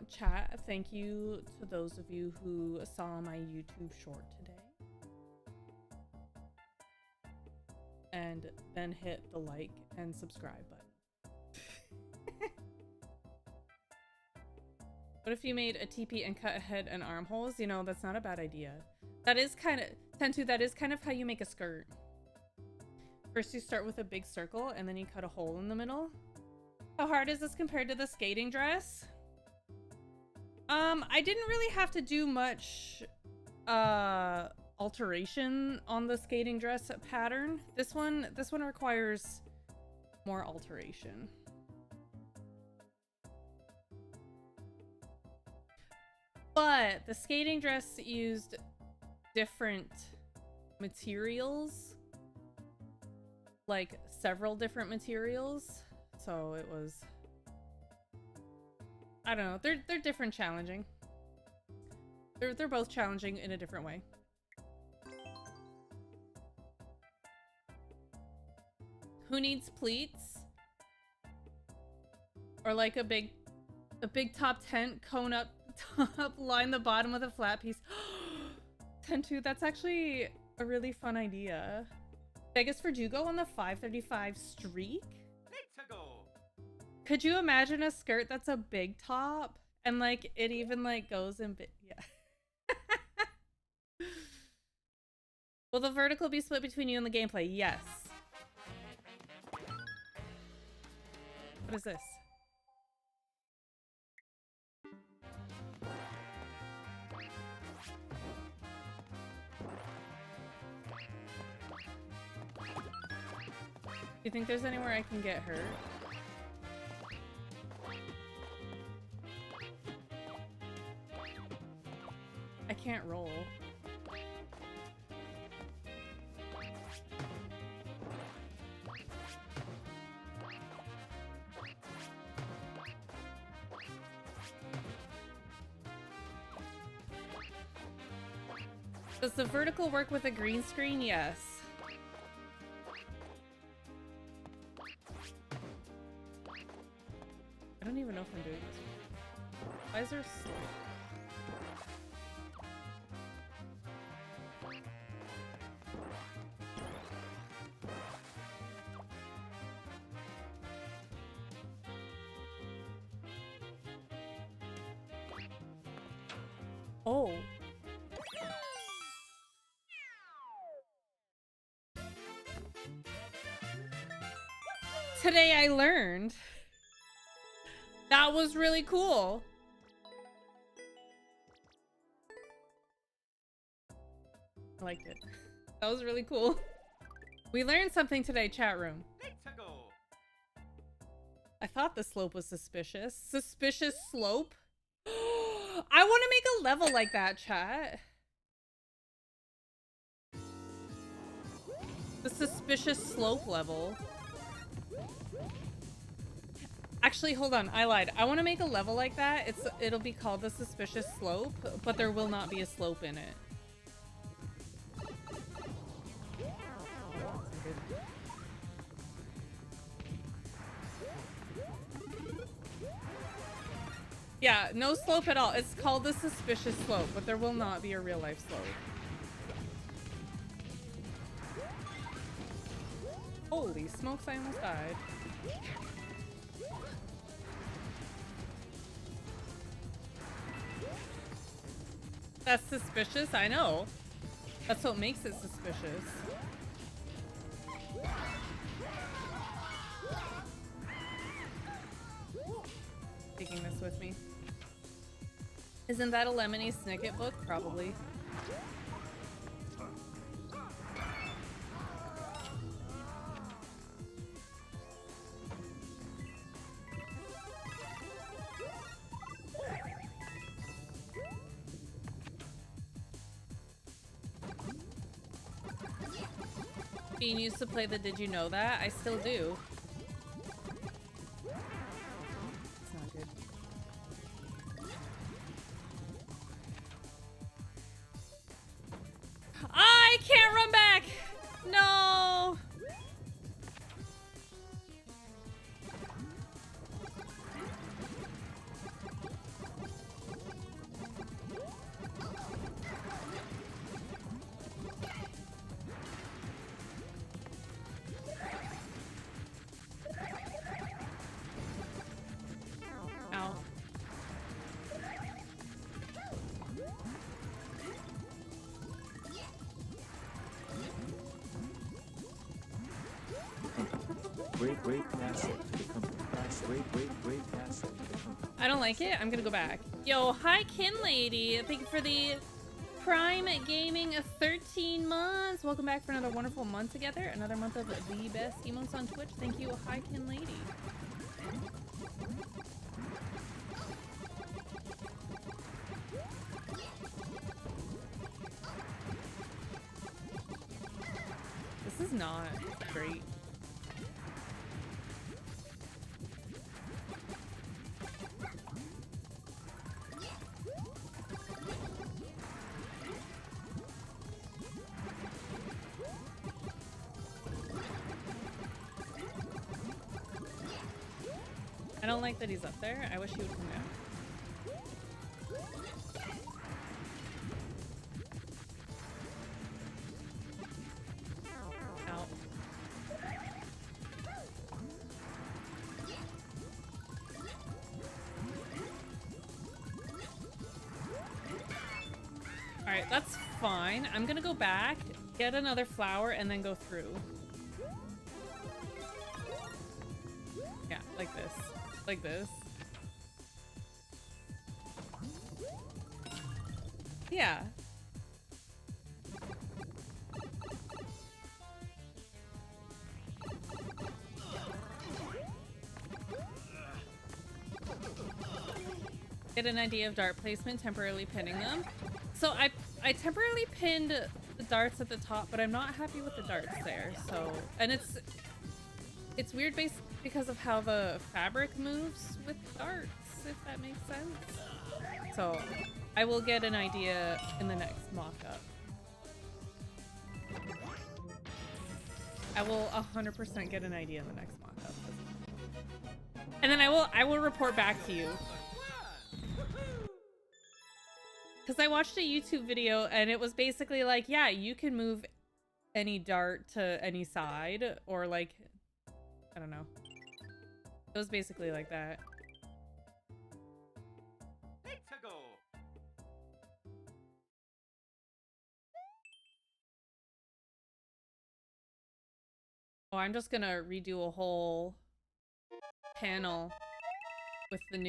Chat, thank you to those of you who saw my YouTube short today. And then hit the like and subscribe button. What if you made a teepee and cut a head and armholes? You know, that's not a bad idea. That is kind of, Tentu, that is kind of how you make a skirt. First you start with a big circle and then you cut a hole in the middle. How hard is this compared to the skating dress? I didn't really have to do much alteration on the skating dress pattern. This one requires more alteration. But the skating dress used different materials, like several different materials. So it was, I don't know, they're different challenging. They're both challenging in a different way. Who needs pleats? Or like a big top tent, cone up top, line the bottom with a flat piece. Tentu, that's actually a really fun idea. Vegas for Jugo on the 535 streak? Could you imagine a skirt that's a big top and like it even like goes in bit? Yeah. Will the vertical be split between you and the gameplay? Yes. What is this? Do you think there's anywhere I can get hurt? I can't roll. Does the vertical work with a green screen? Yes. I don't even know if I'm doing this. Why is there slow? Oh. Today I learned. That was really cool. I liked it. That was really cool. We learned something today, chat room. I thought the slope was suspicious. Suspicious slope? I want to make a level like that, chat. The suspicious slope level. Actually, hold on. I lied. I want to make a level like that. It'll be called the suspicious slope, but there will not be a slope in it. Yeah, no slope at all. It's called the suspicious slope, but there will not be a real life slope. Holy smokes, I almost died. That's suspicious, I know. That's what makes it suspicious. Taking this with me. Isn't that a Lemony Snicket book? Probably. Bean used to play the Did You Know That? I still do. It's not good. I can't run back! No! I don't like it. I'm gonna go back. Yo, hi Kin Lady. Thank you for the Prime Gaming 13 months. Welcome back for another wonderful month together. Another month of the best emotes on Twitch. Thank you, hi Kin Lady. This is not great. I don't like that he's up there. I wish he would come down. Out. Alright, that's fine. I'm gonna go back, get another flower, and then go through. Yeah, like this. Like this. Yeah. Get an idea of dart placement, temporarily pinning them. So I temporarily pinned the darts at the top, but I'm not happy with the darts there. So, and it's weird because of how the fabric moves with darts, if that makes sense. So I will get an idea in the next mock-up. I will 100% get an idea in the next mock-up. And then I will report back to you. Because I watched a YouTube video and it was basically like, yeah, you can move any dart to any side, or like, I don't know. It was basically like that. Oh, I'm just gonna redo a whole panel with the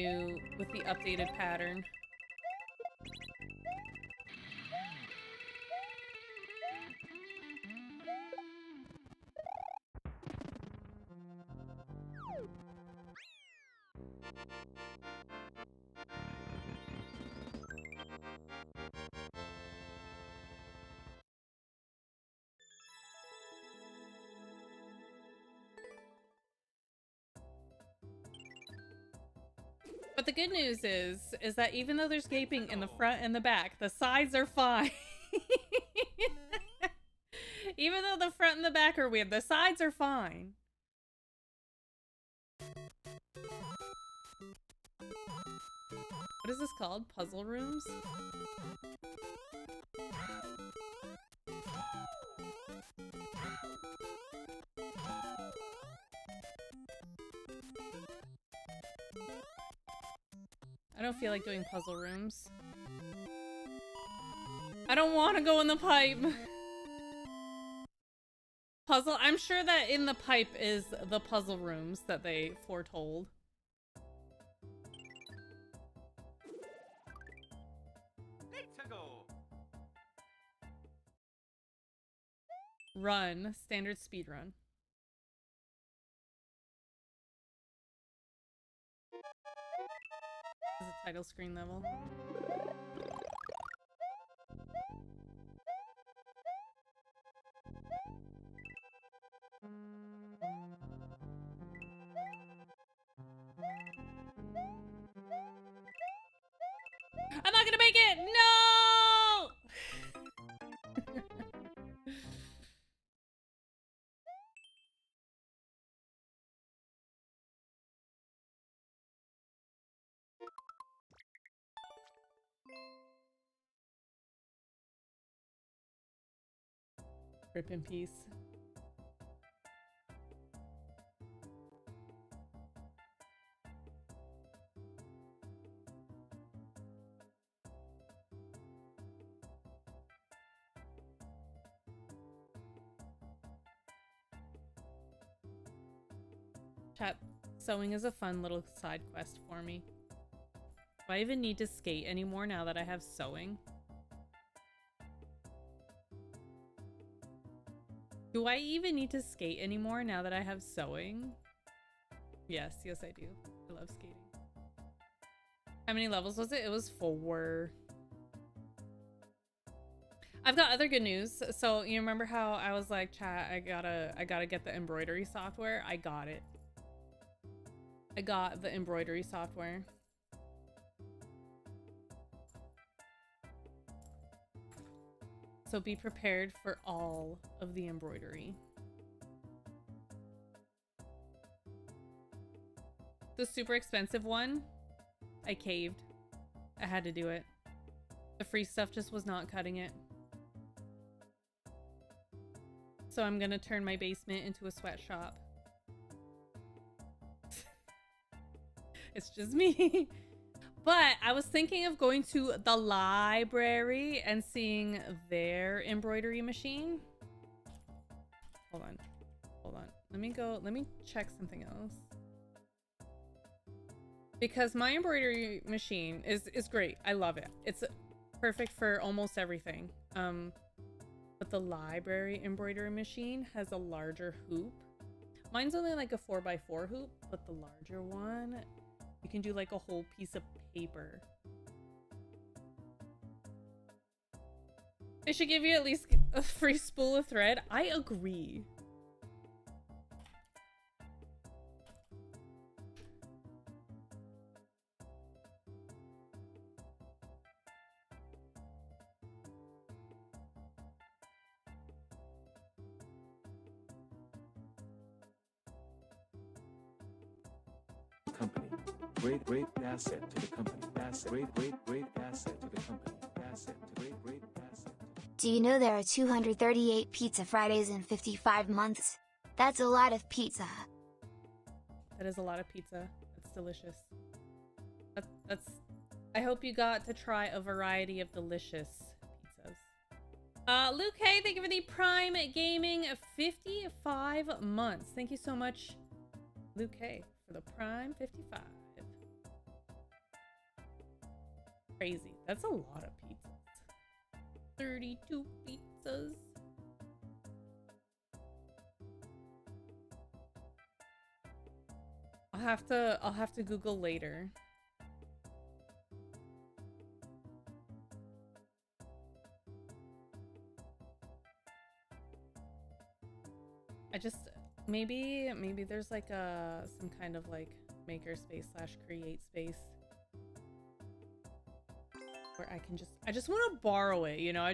updated pattern. But the good news is that even though there's gaping in the front and the back, the sides are fine. Even though the front and the back are weird, the sides are fine. What is this called? Puzzle rooms? I don't feel like doing puzzle rooms. I don't want to go in the pipe. Puzzle? I'm sure that in the pipe is the puzzle rooms that they foretold. Run. Standard speed run. This is a title screen level. I'm not gonna make it! No! Rip in peace. Chat, sewing is a fun little side quest for me. Do I even need to skate anymore now that I have sewing? Do I even need to skate anymore now that I have sewing? Yes, yes I do. I love skating. How many levels was it? It was 4. I've got other good news. So you remember how I was like, chat, I gotta get the embroidery software? I got it. I got the embroidery software. So be prepared for all of the embroidery. The super expensive one, I caved. I had to do it. The free stuff just was not cutting it. So I'm gonna turn my basement into a sweatshop. It's just me. But I was thinking of going to the library and seeing their embroidery machine. Hold on. Hold on. Let me check something else. Because my embroidery machine is great. I love it. It's perfect for almost everything. But the library embroidery machine has a larger hoop. Mine's only like a 4x4 hoop, but the larger one, you can do like a whole piece of paper. They should give you at least a free spool of thread. I agree. Company. Great asset to the company. Asset. Great asset to the company. Asset. Great asset. Do you know there are 238 Pizza Fridays in 55 months? That's a lot of pizza. That is a lot of pizza. That's delicious. That's I hope you got to try a variety of delicious pizzas. Luke, hey, thank you for the Prime Gaming 55 months. Thank you so much, Luke, hey, for the Prime 55. Crazy. That's a lot of pizzas. 32 pizzas. I'll have to Google later. I just maybe there's like some kind of like makerspace / create space where I just want to borrow it, you know. I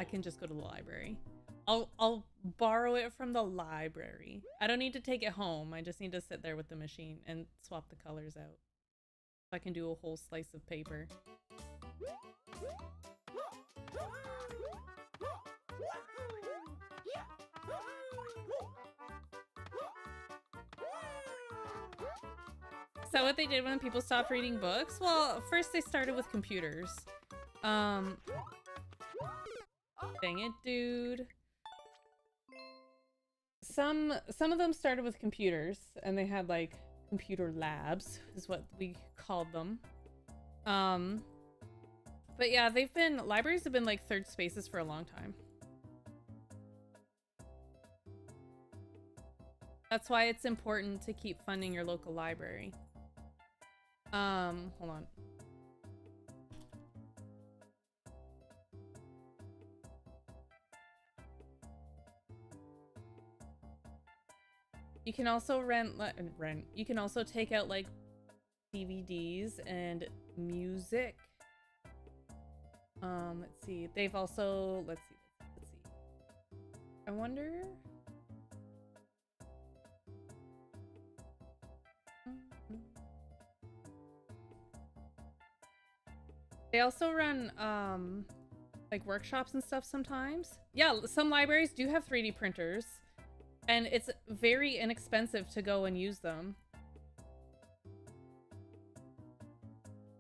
can just go to the library. I'll borrow it from the library. I don't need to take it home. I just need to sit there with the machine and swap the colors out. So I can do a whole slice of paper. Is that what they did when people stopped reading books? Well, first they started with computers. Dang it, dude. Some of them started with computers, and they had like computer labs, is what we called them. But yeah, libraries have been like third spaces for a long time. That's why it's important to keep funding your local library. Hold on. You can also rent. You can also take out like DVDs and music. Let's see. They've also, let's see. I wonder. They also run like workshops and stuff sometimes. Yeah, some libraries do have 3D printers, and it's very inexpensive to go and use them.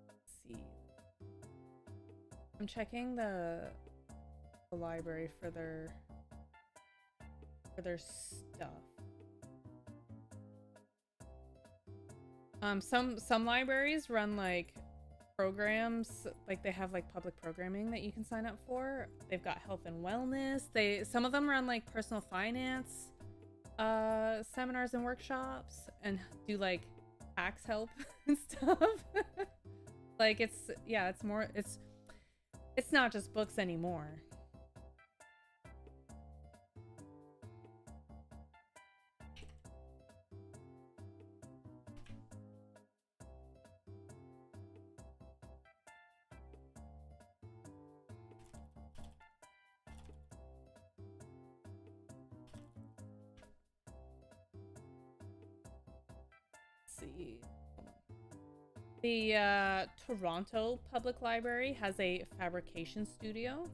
Let's see. I'm checking the library for their stuff. Some libraries run like programs, like they have like public programming that you can sign up for. They've got health and wellness. Some of them run like personal finance seminars and workshops and do like tax help and stuff. Like it's not just books anymore. See. The Toronto Public Library has a fabrication studio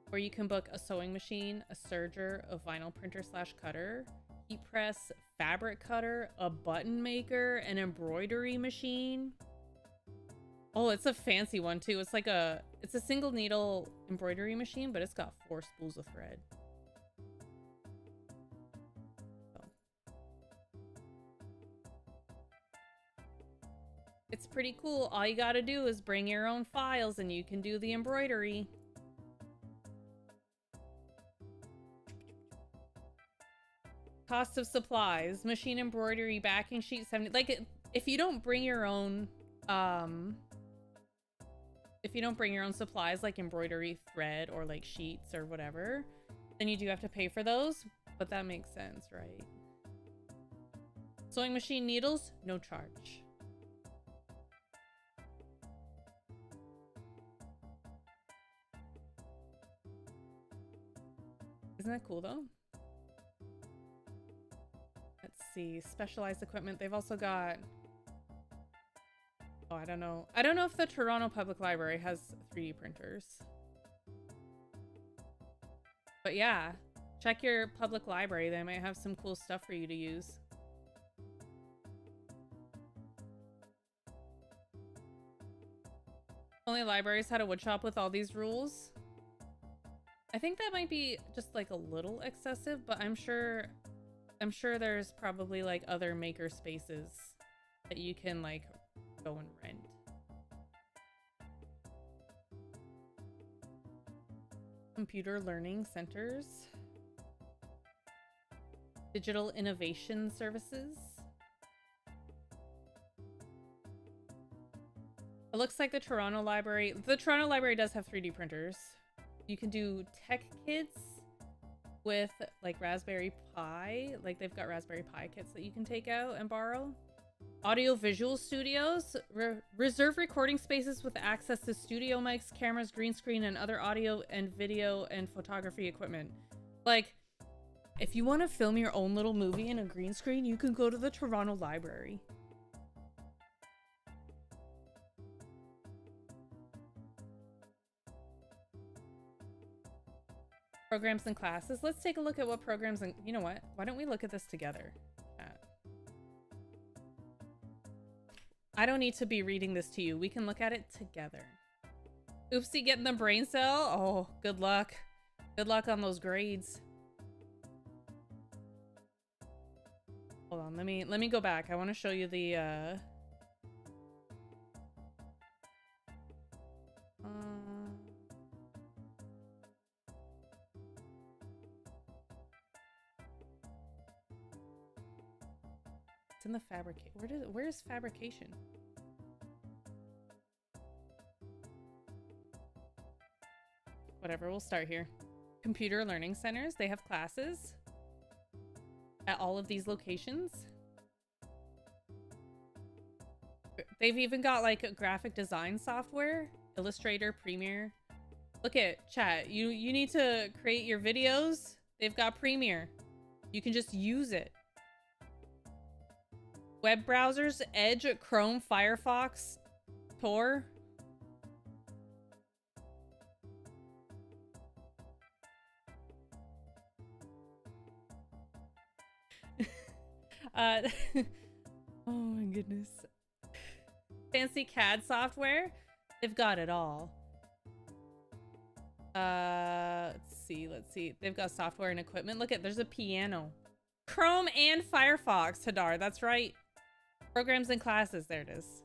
where you can book a sewing machine, a serger, a vinyl printer / cutter, heat press, fabric cutter, a button maker, an embroidery machine. Oh, it's a fancy one too. It's a single needle embroidery machine, but it's got 4 spools of thread. It's pretty cool. All you gotta do is bring your own files and you can do the embroidery. Cost of supplies, machine embroidery, backing sheet 70. Like if you don't bring your own supplies like embroidery thread or like sheets or whatever, then you do have to pay for those, but that makes sense, right? Sewing machine needles, no charge. Isn't that cool though? Let's see, specialized equipment. They've also got, oh, I don't know if the Toronto Public Library has 3D printers. But yeah, check your public library. They might have some cool stuff for you to use. Only libraries had a woodshop with all these rules. I think that might be just like a little excessive, but I'm sure there's probably like other maker spaces that you can like go and rent. Computer learning centers. Digital innovation services. It looks like the Toronto Library does have 3D printers. You can do tech kids with like Raspberry Pi. Like they've got Raspberry Pi kits that you can take out and borrow. Audio visual studios. Reserve recording spaces with access to studio mics, cameras, green screen, and other audio and video and photography equipment. Like, if you want to film your own little movie in a green screen, you can go to the Toronto Library. Programs and classes. Let's take a look at what programs and you know what? Why don't we look at this together? I don't need to be reading this to you. We can look at it together. Oopsie, getting the brain cell. Oh, good luck. Good luck on those grades. Hold on, let me go back. I want to show you the it's in the where's fabrication? Whatever, we'll start here. Computer learning centers, they have classes at all of these locations. They've even got like graphic design software, Illustrator, Premiere. Look at chat. You need to create your videos. They've got Premiere. You can just use it. Web browsers, Edge, Chrome, Firefox, Tor. Oh my goodness. Fancy CAD software. They've got it all. Let's see. They've got software and equipment. Look at, there's a piano. Chrome and Firefox, Hadar. That's right. Programs and classes, there it is.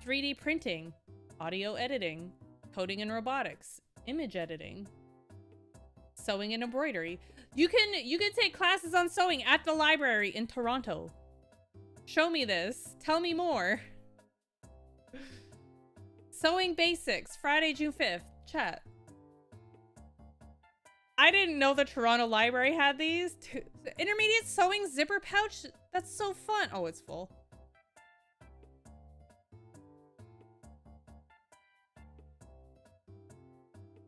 3D printing, audio editing, coding and robotics, image editing, sewing and embroidery. You can take classes on sewing at the library in Toronto. Show me this. Tell me more. Sewing basics, Friday, June 5th. Chat. I didn't know the Toronto Library had these. Intermediate sewing zipper pouch. That's so fun. Oh, it's full.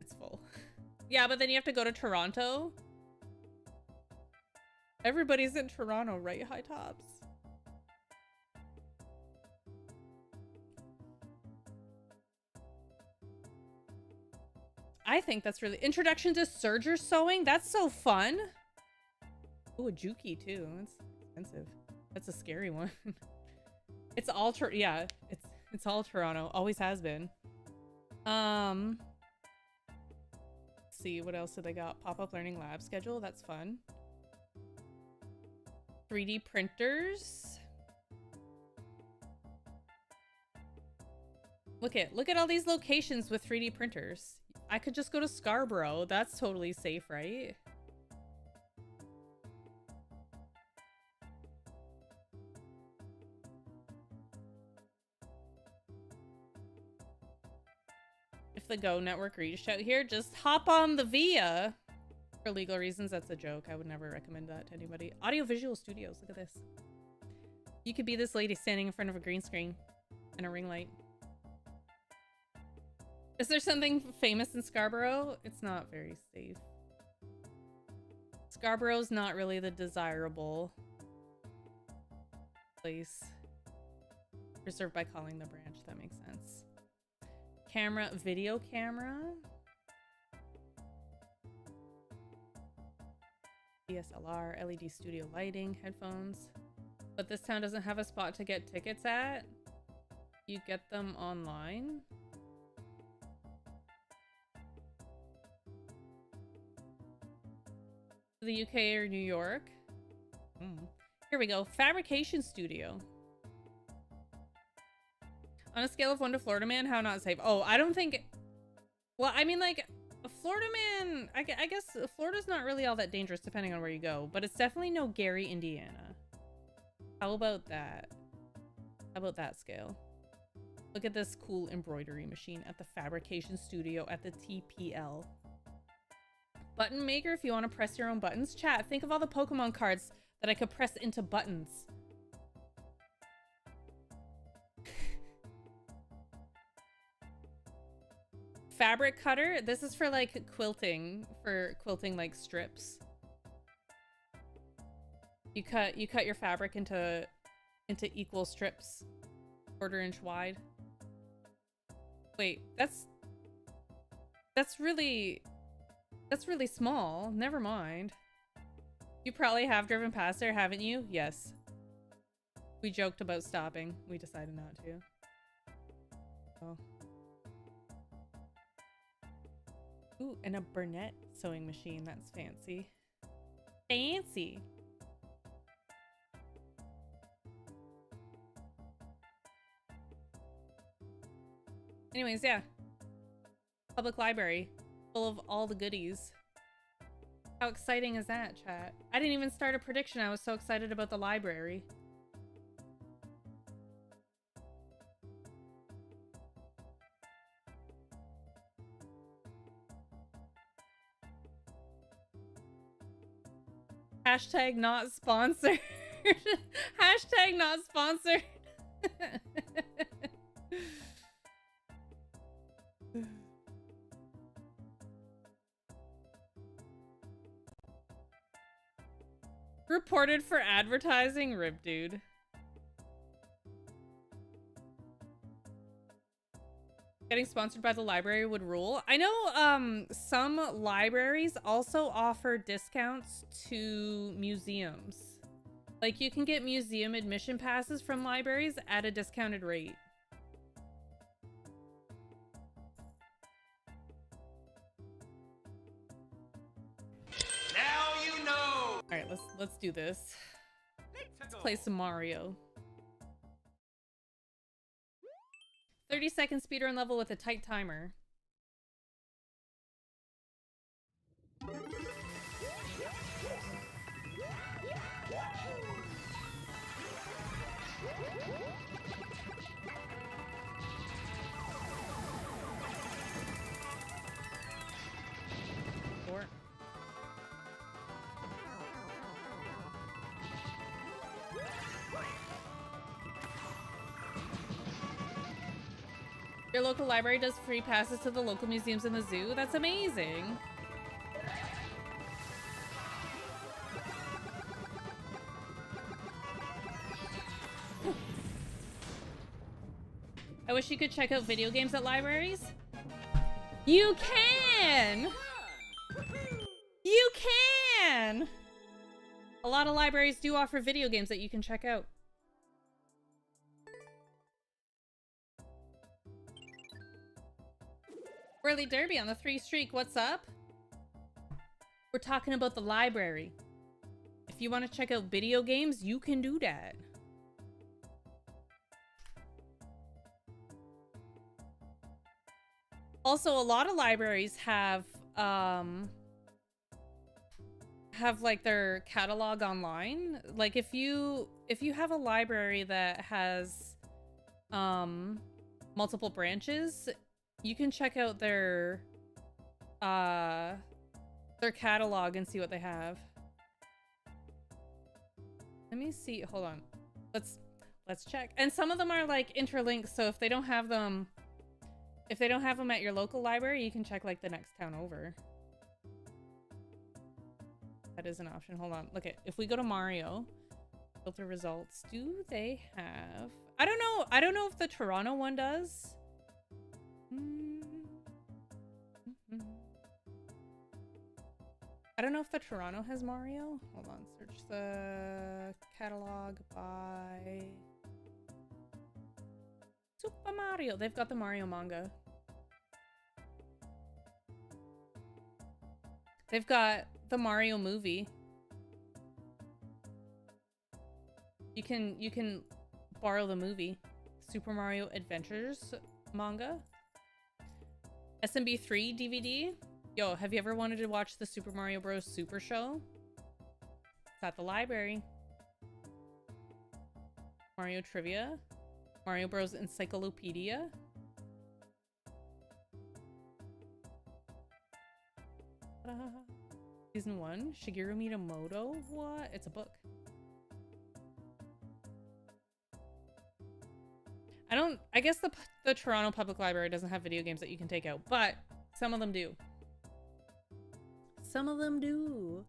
It's full. Yeah, but then you have to go to Toronto. Everybody's in Toronto, right, High Tops? I think that's really... Introduction to serger sewing? That's so fun. Oh, a Juki too. That's expensive. That's a scary one. It's all... Yeah, it's all Toronto. Always has been. Let's see, what else did they got? Pop-up learning lab schedule. That's fun. 3D printers. Look at all these locations with 3D printers. I could just go to Scarborough. That's totally safe, right? If the Go Network reached out here, just hop on the Via. For legal reasons, that's a joke. I would never recommend that to anybody. Audiovisual Studios, look at this. You could be this lady standing in front of a green screen and a ring light. Is there something famous in Scarborough? It's not very safe. Scarborough's not really the desirable place. Reserved by calling the branch, that makes sense. Camera, video camera. DSLR, LED studio lighting, headphones. But this town doesn't have a spot to get tickets at. You get them online. The UK or New York. Here we go. Fabrication studio. On a scale of 1 to Florida Man, how not safe? Oh, I don't think... Well, I mean, like, Florida Man... I guess Florida's not really all that dangerous depending on where you go. But it's definitely no Gary, Indiana. How about that? How about that scale? Look at this cool embroidery machine at the fabrication studio at the TPL. Button maker if you want to press your own buttons. Chat, think of all the Pokemon cards that I could press into buttons. Fabric cutter. This is for like quilting, like strips. You cut your fabric into equal strips, 1/4 inch wide. Wait, that's really small. Never mind. You probably have driven past there, haven't you? Yes. We joked about stopping. We decided not to. Oh. Ooh, and a Burnett sewing machine. That's fancy. Fancy. Anyways, yeah. Public library. Full of all the goodies. How exciting is that, chat? I didn't even start a prediction. I was so excited about the library. Hashtag not sponsored. Hashtag not sponsored. Reported for advertising? Rip, dude. Getting sponsored by the library would rule. I know some libraries also offer discounts to museums. Like you can get museum admission passes from libraries at a discounted rate. Now you know. All right, let's do this. Let's go. play some Mario. 30-second speedrun level with a tight timer. Four. Your local library does free passes to the local museums and the zoo? That's amazing. I wish you could check out video games at libraries. You can! You can! A lot of libraries do offer video games that you can check out. Whirly Derby on the 3 streak, what's up? We're talking about the library. If you want to check out video games, you can do that. Also, a lot of libraries have like their catalog online. Like if you have a library that has multiple branches, you can check out their catalog and see what they have. Let me see. Hold on. Let's check. And some of them are like interlinked, so if they don't have them at your local library, you can check like the next town over. That is an option. Hold on. Look at, if we go to Mario, filter results, do they have, I don't know if the Toronto one does. I don't know if the Toronto has Mario. Hold on, search the catalog by Super Mario. They've got the Mario manga. They've got the Mario movie. You can borrow the movie. Super Mario Adventures manga. SMB 3 DVD. Yo, have you ever wanted to watch the Super Mario Bros. Super Show? It's at the library. Mario Trivia. Mario Bros. Encyclopedia. Season 1. Shigeru Miyamoto. What? It's a book. I guess the Toronto Public Library doesn't have video games that you can take out, but some of them do. Some of them do.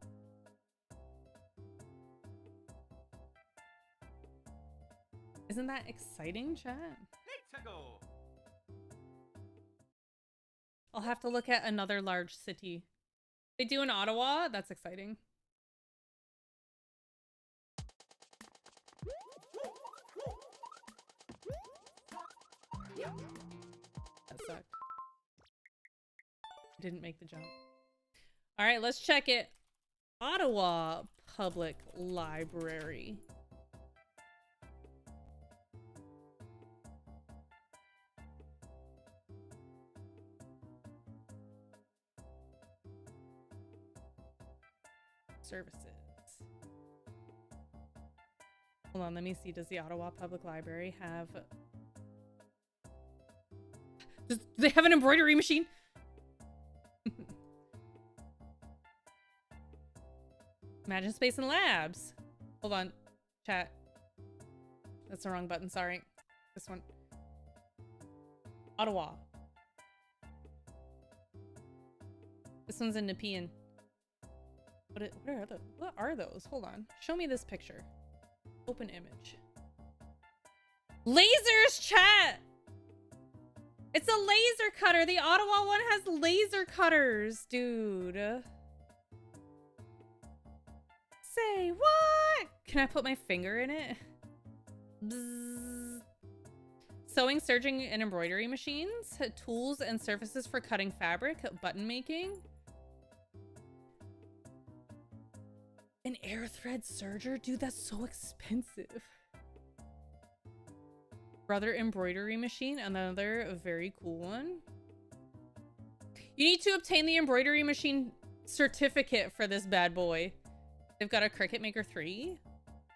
Isn't that exciting, chat? Let's go. I'll have to look at another large city. They do in Ottawa? That's exciting. That sucked. Didn't make the jump. All right, let's check it. Ottawa Public Library. Services. Hold on, let me see. Does the Ottawa Public Library have... Do they have an embroidery machine? Imagine Space and Labs. Hold on, chat. That's the wrong button, sorry. This one. Ottawa. This one's in Nepean. What are those? Hold on. Show me this picture. Open image. Lasers, chat! It's a laser cutter. The Ottawa one has laser cutters, dude. Say what? Can I put my finger in it? Bzzz. Sewing, serging, and embroidery machines. Tools and surfaces for cutting fabric. Button making. An An air thread serger? Dude, that's so expensive. Brother embroidery machine, another very cool one. You need to obtain the embroidery machine certificate for this bad boy. They've got a Cricut Maker 3.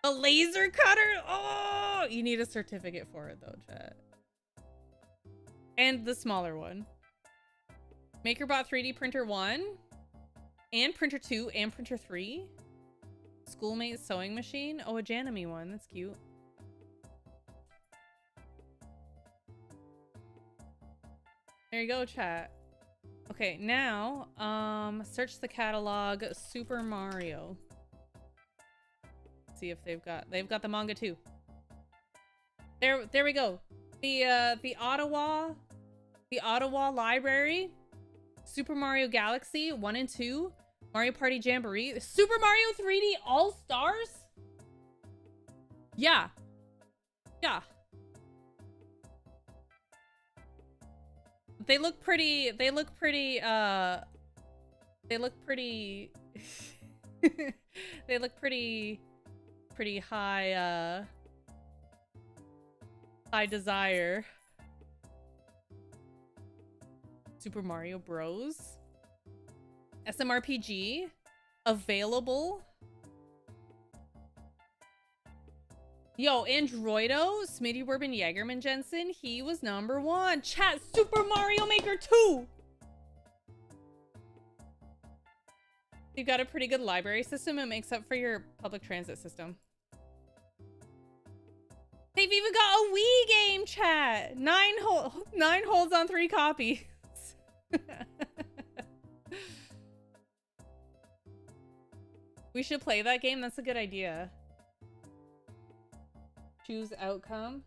A laser cutter? Oh, you need a certificate for it though, chat. And the smaller one. MakerBot 3D Printer 1. And Printer 2 and Printer 3. Schoolmate sewing machine. Oh, a Janime one. That's cute. There you go, chat. Okay, now, search the catalog. Super Mario. See if they've got the manga too. There we go. The Ottawa Library. Super Mario Galaxy 1 and 2. Mario Party Jamboree. Super Mario 3D All Stars? Yeah. Yeah. They look pretty they look pretty high high desire. Super Mario Bros. SMRPG available. Yo, Androido, Smitty Bourbon Jagerman Jensen, he was #1. Chat, Super Mario Maker 2. You've got a pretty good library system. It makes up for your public transit system. They've even got a Wii game, chat. 9 holds on 3 copies. We should play that game. That's a good idea. Choose outcome.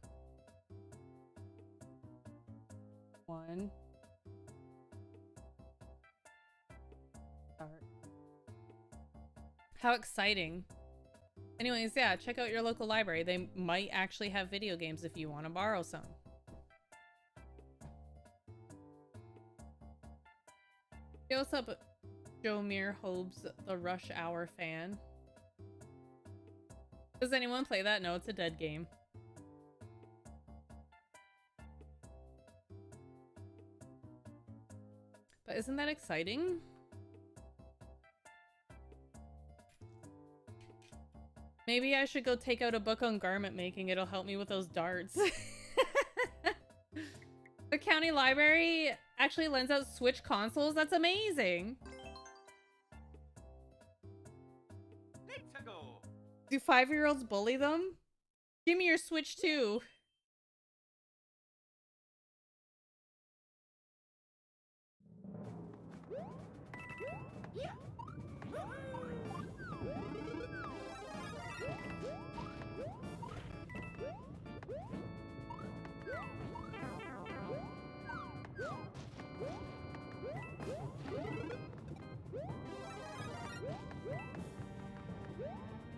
1. Start. How exciting. Anyways, yeah, check out your local library. They might actually have video games if you want to borrow some. Hey, what's up, Joe Mir Hobbs, the Rush Hour fan? Does anyone play that? No, it's a dead game. But isn't that exciting? Maybe I should go take out a book on garment making. It'll help me with those darts. The county library actually lends out Switch consoles. That's amazing. Do 5-year-olds bully them? Give me your Switch too.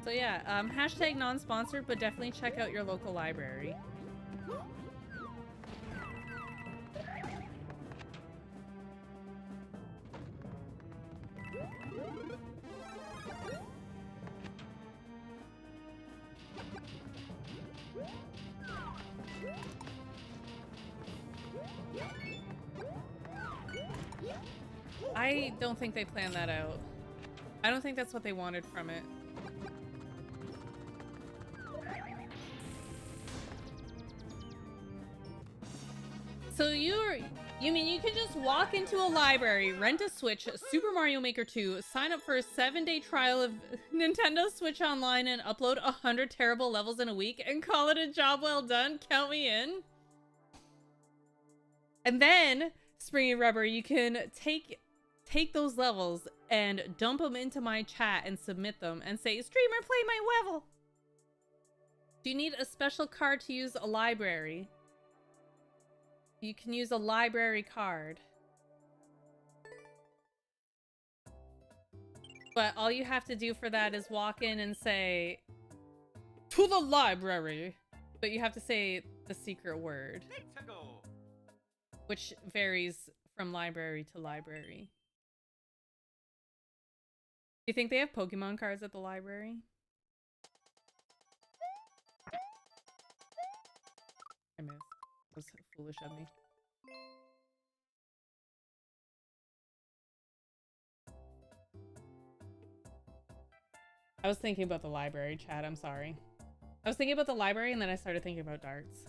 So yeah, hashtag non-sponsored, but definitely check out your local library. I don't think they planned that out. I don't think that's what they wanted from it. So you mean you can just walk into a library, rent a Switch, Super Mario Maker 2, sign up for a 7-day trial of Nintendo Switch Online and upload 100 terrible levels in a week and call it a job well done? Count me in. And then, Springy Rubber, you can take those levels and dump them into my chat and submit them and say, streamer, play my level. Do you need a special card to use a library? You can use a library card. But all you have to do for that is walk in and say, to the library. But you have to say the secret word, which varies from library to library. you think they have Pokemon cards at the library? I missed. That was foolish of me. I was thinking about the library, Chad. I'm sorry. I was thinking about the library and then I started thinking about darts.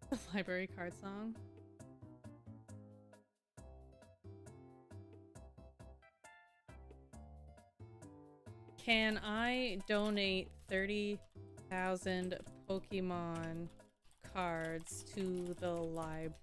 The library card song. Can I donate 30,000 Pokemon cards to the library?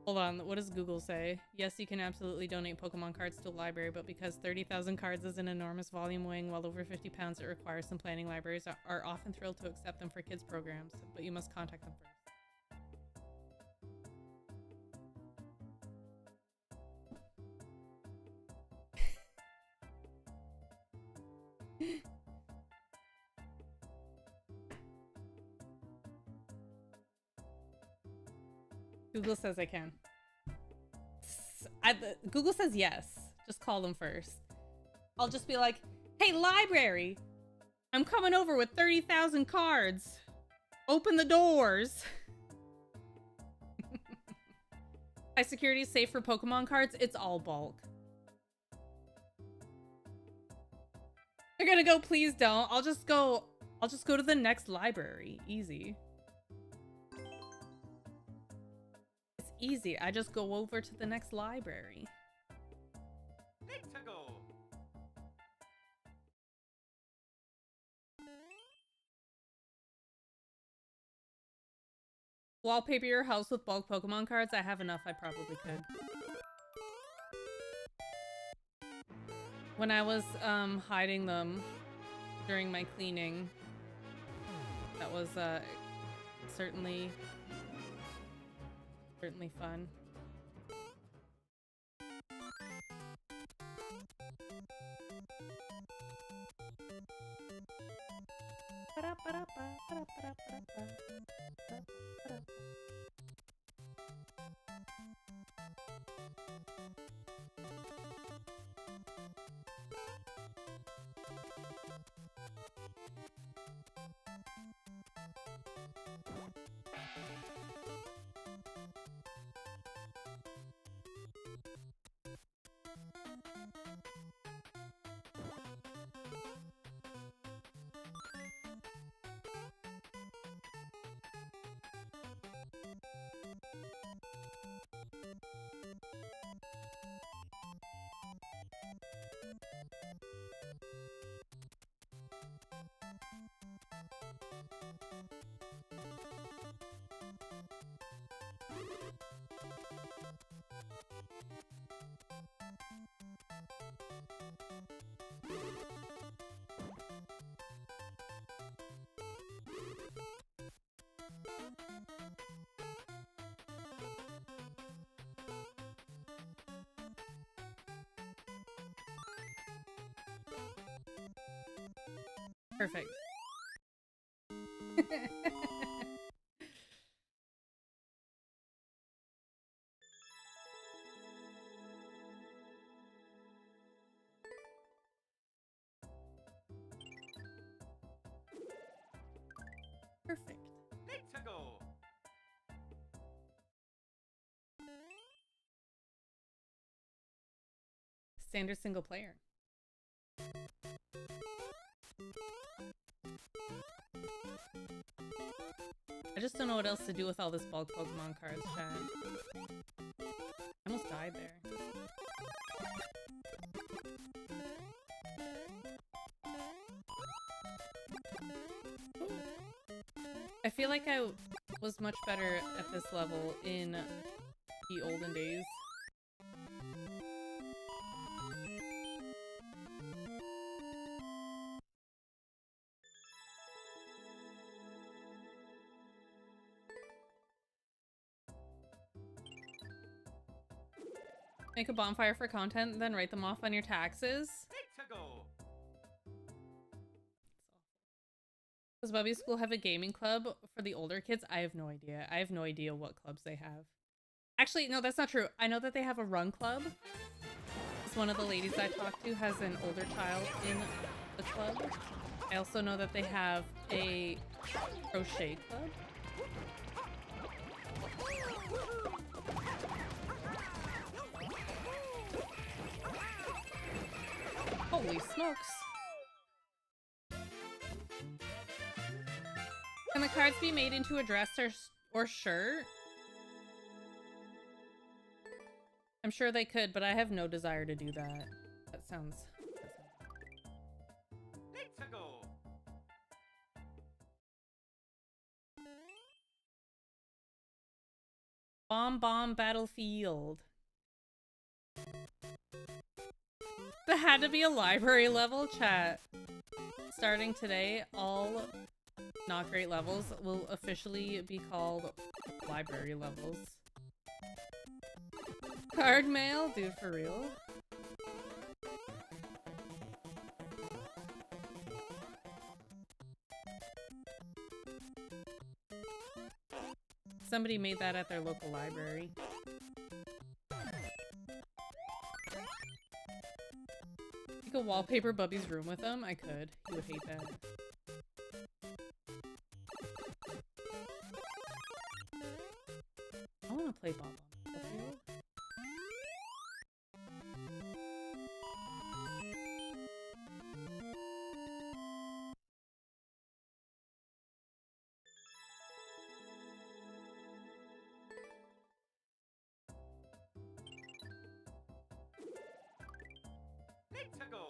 Hold on, what does Google say? Yes, you can absolutely donate Pokemon cards to a library, but because 30,000 cards is an enormous volume weighing well over 50 pounds, it requires some planning. Libraries are often thrilled to accept them for kids programs, but you must contact them first. Google says I can. Google says yes. Just call them first. I'll just be like, hey, library, I'm coming over with 30,000 cards. Open the doors. High security is safe for Pokemon cards. It's all bulk. They're gonna go, please don't. I'll just go to the next library. Easy. Easy. I just go over to the next library. Let's go. Wallpaper your house with bulk Pokemon cards. I have enough. I probably could. When I was hiding them during my cleaning, that was certainly fun. Perfect. Perfect. Let's go. Standard single player. I just don't know what else to do with all this bulk Pokemon cards, chat. I almost died there. I feel like I was much better at this level in the olden days. Make a bonfire for content, then write them off on your taxes. Need to go. Does Bubby's school have a gaming club for the older kids? I have no idea. I have no idea what clubs they have. Actually, no, that's not true. I know that they have a run club. Because one of the ladies I talked to has an older child in the club. I also know that they have a crochet club. Holy smokes. Can the cards be made into a dress or shirt? I'm sure they could, but I have no desire to do that. That sounds... Need to go. Bomb Battlefield. That had to be a library level, chat. Starting today, all not great levels will officially be called library levels. Card mail? Dude, for real? Somebody made that at their local library. You could wallpaper Bubby's room with them? I could. He would hate that. I want to play Bob on Battlefield. Need to go.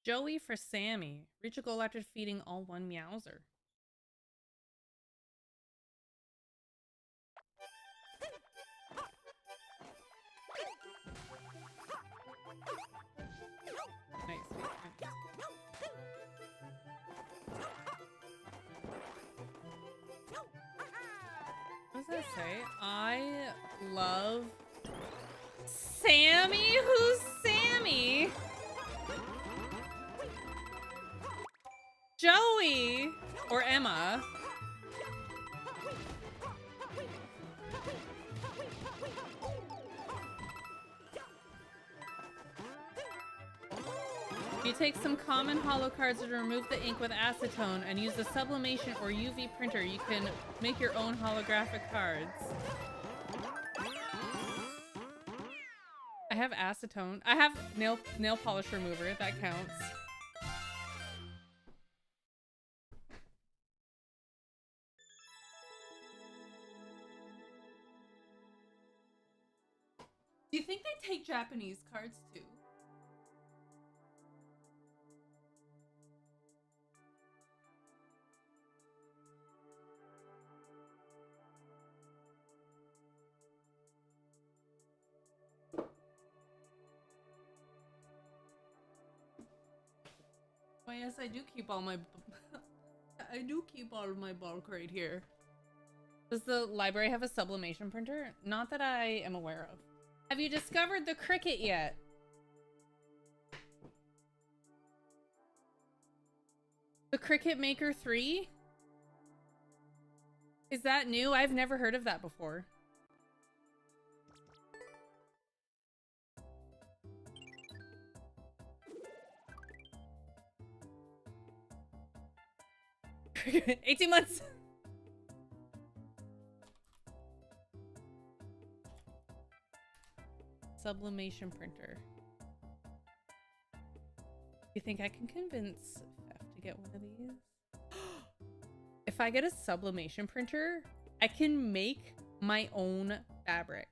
Joey for Sammy. Reach a goal after defeating all one Meowser. Nice. What does that say? I love Sammy? Who's Sammy? Joey! Or Emma. You take some common holo cards and remove the ink with acetone and use the sublimation or UV printer. You can make your own holographic cards. I have acetone. I have nail polish remover. That counts. Do you think they take Japanese cards too? Well, yes, I do keep all my... I do keep all of my bulk right here. Does the library have a sublimation printer? Not that I am aware of. Have you discovered the Cricut yet? The Cricut Maker 3? Is that new? I've never heard of that before. Cricut, 18 months! Sublimation printer. You think I can convince Fef to get one of these? If I get a sublimation printer, I can make my own fabric.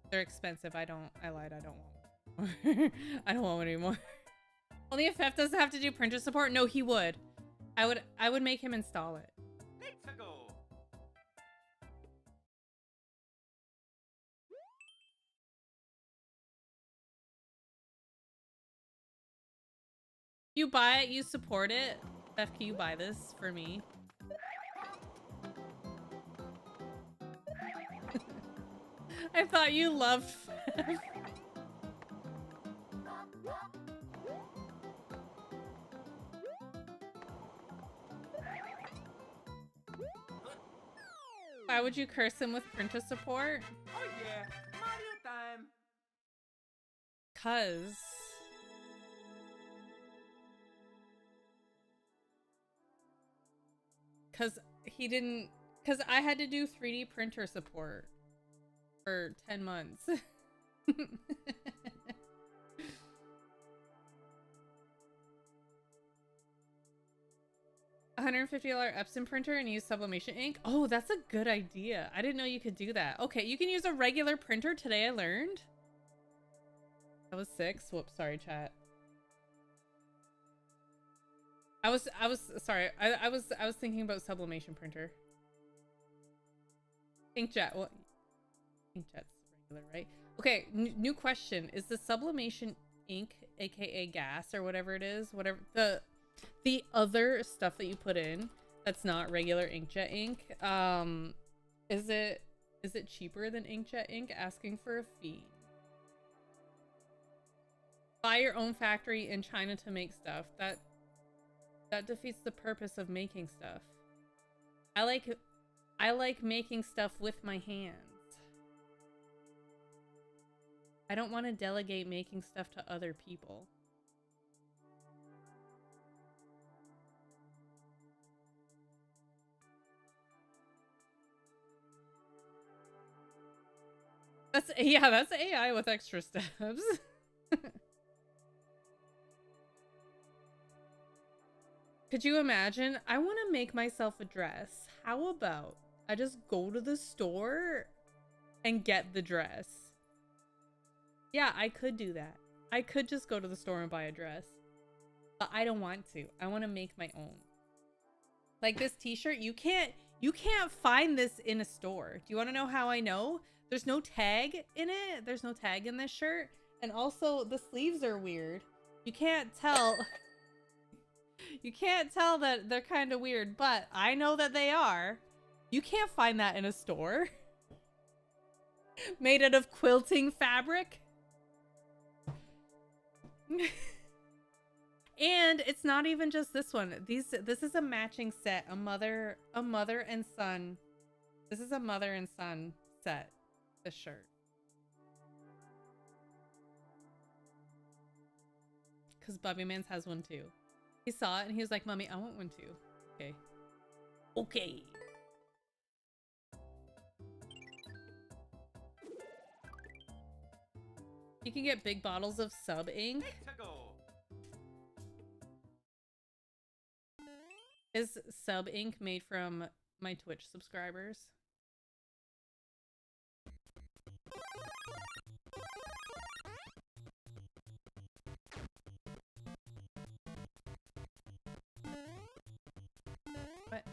They're expensive. I lied. I don't want one. I don't want one anymore. Only if Fef doesn't have to do printer support. No, he would. I would make him install it. Need to go. you buy it, you support it. Beth, can you buy this for me? I thought you loved Fev. Why would you curse him with printer support? Oh yeah, Mario time. Cause he didn't, cause I had to do 3D printer support for 10 months. $150 Epson printer and use sublimation ink. Oh, that's a good idea. I didn't know you could do that. Okay, you can use a regular printer. Today I learned. That was 6. Whoops, sorry, chat. I was sorry. I was thinking about sublimation printer. Inkjet. Well, inkjet's regular, right? Okay, new question. Is the sublimation ink, aka gas or whatever it is, whatever the other stuff that you put in that's not regular inkjet ink, is it cheaper than inkjet ink? Asking for a fee. Buy your own factory in China to make stuff. That defeats the purpose of making stuff. I like making stuff with my hands. I don't want to delegate making stuff to other people. That's AI with extra steps. Could you imagine? I want to make myself a dress. How about I just go to the store and get the dress? Yeah, I could do that. I could just go to the store and buy a dress. But I don't want to. I want to make my own. Like this t-shirt, you can't find this in a store. Do you want to know how I know? There's no tag in it. There's no tag in this shirt. And also the sleeves are weird. You can't tell. You can't tell that they're kind of weird, but I know that they are. You can't find that in a store. Made out of quilting fabric. And it's not even just this one. This is a matching set. A mother and son. This is a mother and son set. This shirt. Because Bubby Mans has one too. He saw it and he was like, Mommy, I want one too. Okay. Okay. You can get big bottles of sub ink. To go. Is sub ink made from my Twitch subscribers? What?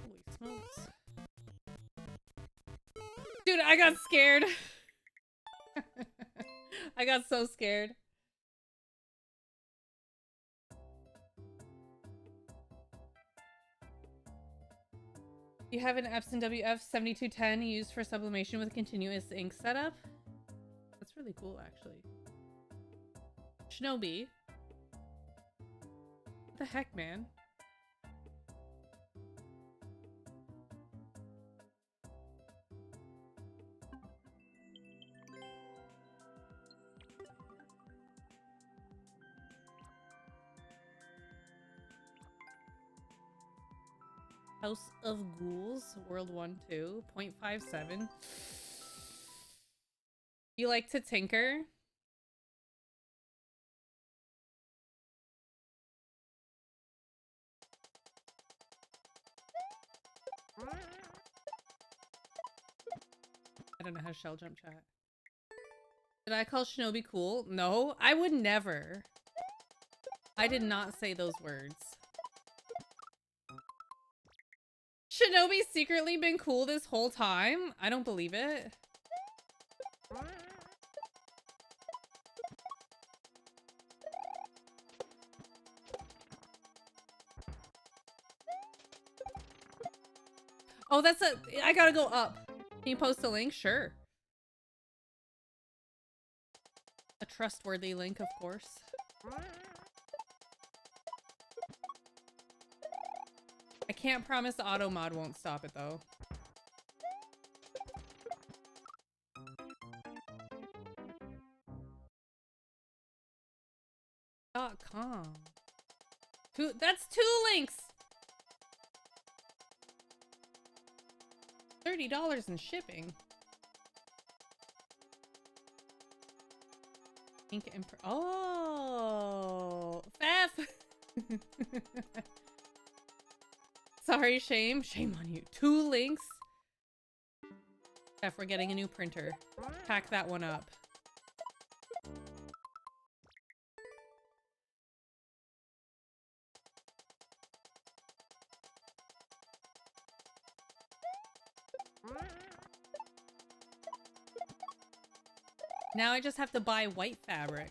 Holy smokes. Dude, I got scared. I got so scared. You have an Epson WF7210 used for sublimation with continuous ink setup? That's really cool, actually. Shinobi. What the heck, man? House of Ghouls, World 1, 2, 0.57. You like to tinker? I don't know how to shell jump chat. Did I call Shinobi cool? No, I would never. I did not say those words. Shinobi's secretly been cool this whole time? I don't believe it. Oh, that's a... I gotta go up. Can you post a link? Sure. A trustworthy link, of course. I can't promise auto mod won't stop it, though. .com. That's 2 links! $30 in shipping. Ink and oh, Faf. Sorry, shame on you. 2 links. Faf, we're getting a new printer. Pack that one up. Now I just have to buy white fabric.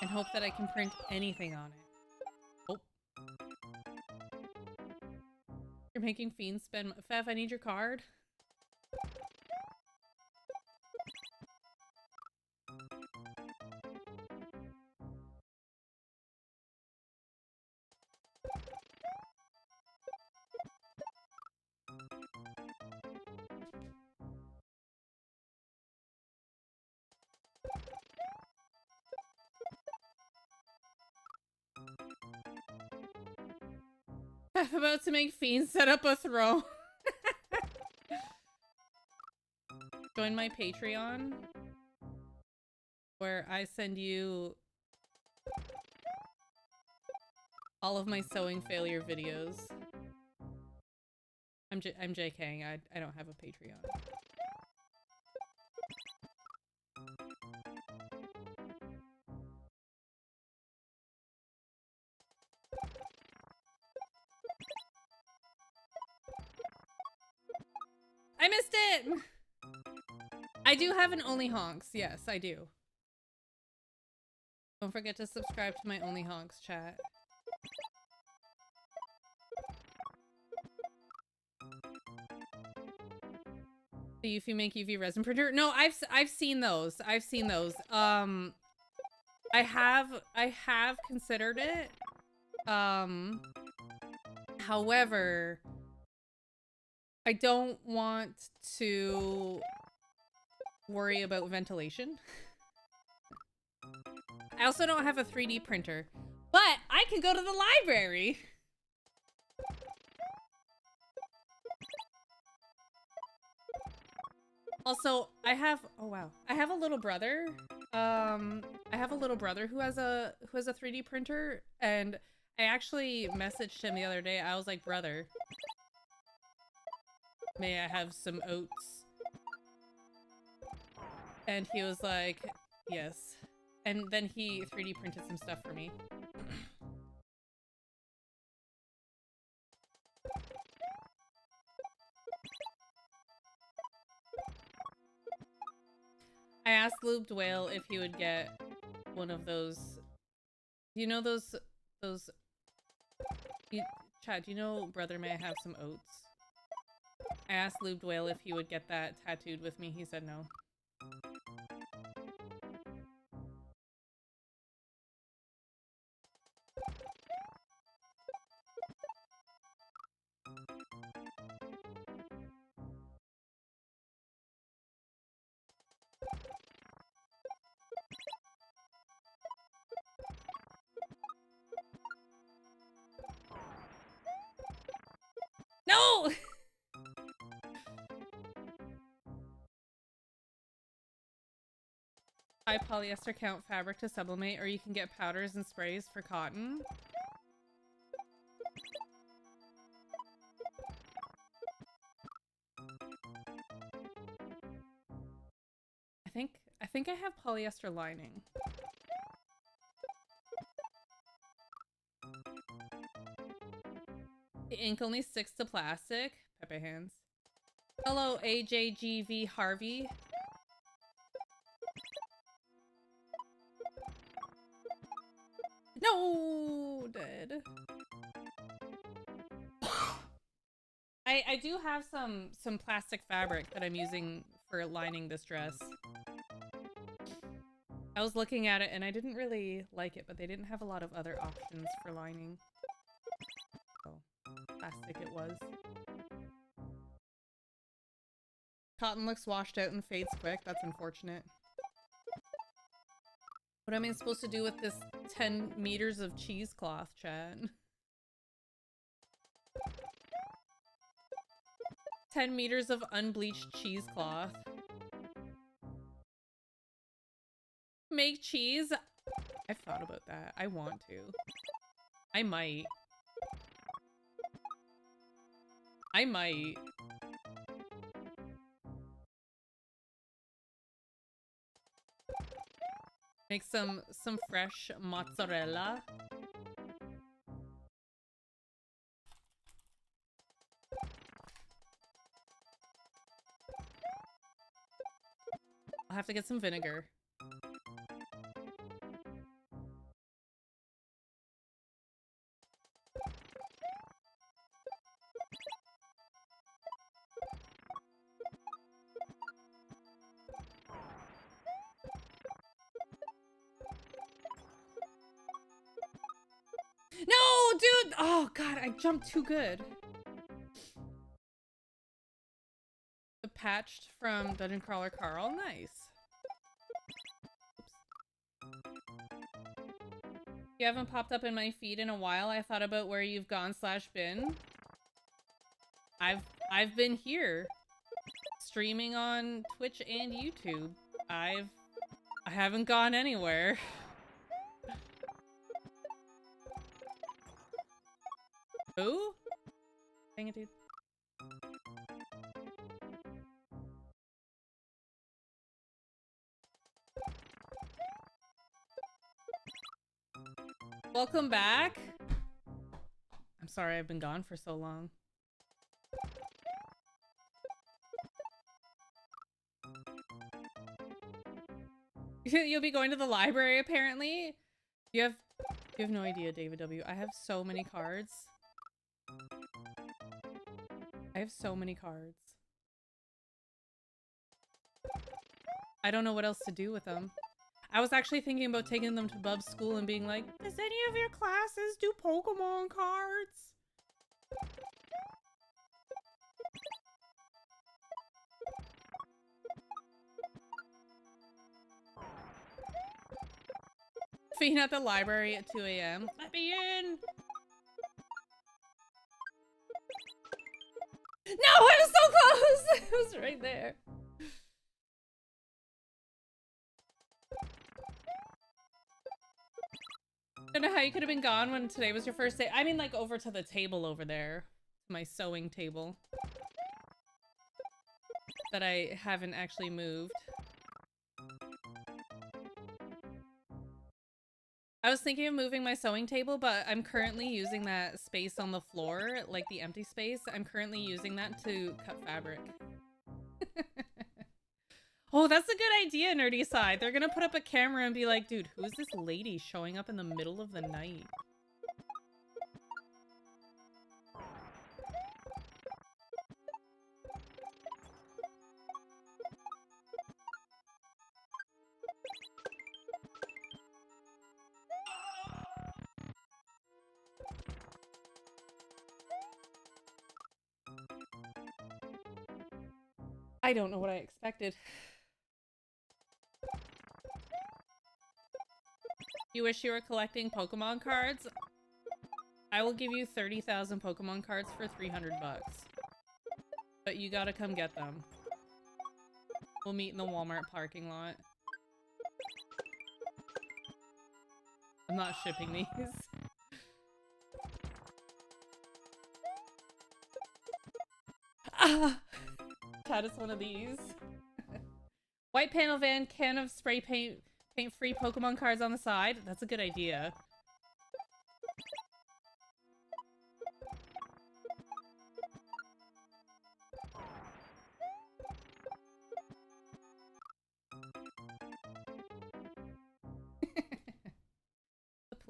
And hope that I can print anything on it. Oh. You're making fiends spend... Fef, I need your card. I'm about to make fiends set up a throne. Join my Patreon, where I send you all of my sewing failure videos. I'm JKing. I don't have a Patreon. I missed it! I do have an Only Honks. Yes, I do. Don't forget to subscribe to my Only Honks chat. The Eufy Make UV resin printer? No, I've seen those. I've seen those. I have considered it. However, I don't want to worry about ventilation. I also don't have a 3D printer, but I can go to the library. Also, I have, oh wow, I have a little brother. I have a little brother who has a 3D printer, and I actually messaged him the other day. I was like, brother, may I have some oats? And he was like, yes. And then he 3D printed some stuff for me. I asked Looped Whale if he would get one of those. You know those Chad, do you know brother, may I have some oats? I asked Looped Whale if he would get that tattooed with me. He said no. No! High polyester count fabric to sublimate, or you can get powders and sprays for cotton. I think I have polyester lining. The ink only sticks to plastic. Pepe hands. Hello, AJGV Harvey. No, dead. I do have some plastic fabric that I'm using for lining this dress. I was looking at it and I didn't really like it, but they didn't have a lot of other options for lining. So, plastic it was. Cotton looks washed out and fades quick. That's unfortunate. What am I supposed to do with this 10 meters of cheesecloth, chat? 10 meters of unbleached cheesecloth. Make cheese? I've thought about that. I want to. I might. I might. Make some fresh mozzarella. I'll have to get some vinegar. No, dude! Oh, God, I jumped too good. The patched from Dungeon Crawler Carl. Nice. Oops. You haven't popped up in my feed in a while. I thought about where you've gone / been. I've been here. Streaming on Twitch and YouTube. I haven't gone anywhere. Who? Dang it, dude. Welcome back. I'm sorry I've been gone for so long. You'll be going to the library apparently. You have no idea, David W. I have so many cards. I have so many cards. I don't know what else to do with them. I was actually thinking about taking them to Bub's school and being like, does any of your classes do Pokemon cards? Being at the library at 2 a.m. Let me in! No, I was so close! It was right there. I don't know how you could have been gone when today was your first day. I mean, like, over to the table over there. My sewing table. That I haven't actually moved. I was thinking of moving my sewing table, but I'm currently using that space on the floor, like the empty space. I'm currently using that to cut fabric. Oh, that's a good idea, Nerdy Side. They're gonna put up a camera and be like, dude, who's this lady showing up in the middle of the night? I don't know what I expected. You wish you were collecting Pokemon cards? I will give you 30,000 Pokemon cards for 300 bucks. But you gotta come get them. We'll meet in the Walmart parking lot. I'm not shipping these. Ah! Chad is one of these. White panel van, can of spray paint, paint-free Pokemon cards on the side. That's a good idea.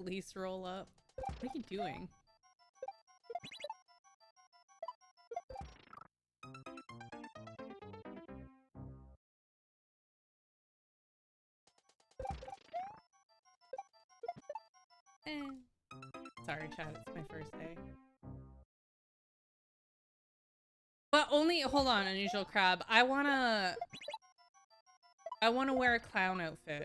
Police roll up. What are you doing? Eh. Sorry, chat. It's my first day. But only, hold on, Unusual Crab. I wanna wear a clown outfit.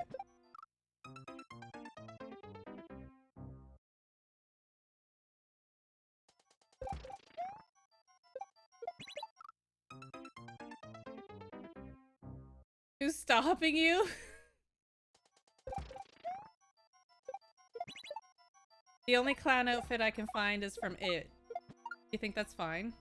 Who's stopping you? The only clown outfit I can find is from It. You think that's fine?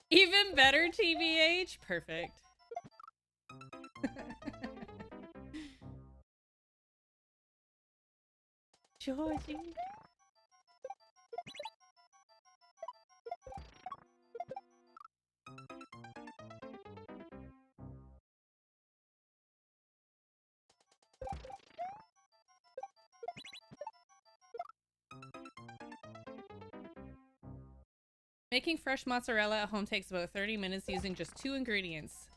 Even better, TBH? Perfect. Georgie. Making fresh mozzarella at home takes about 30 minutes using just 2 ingredients.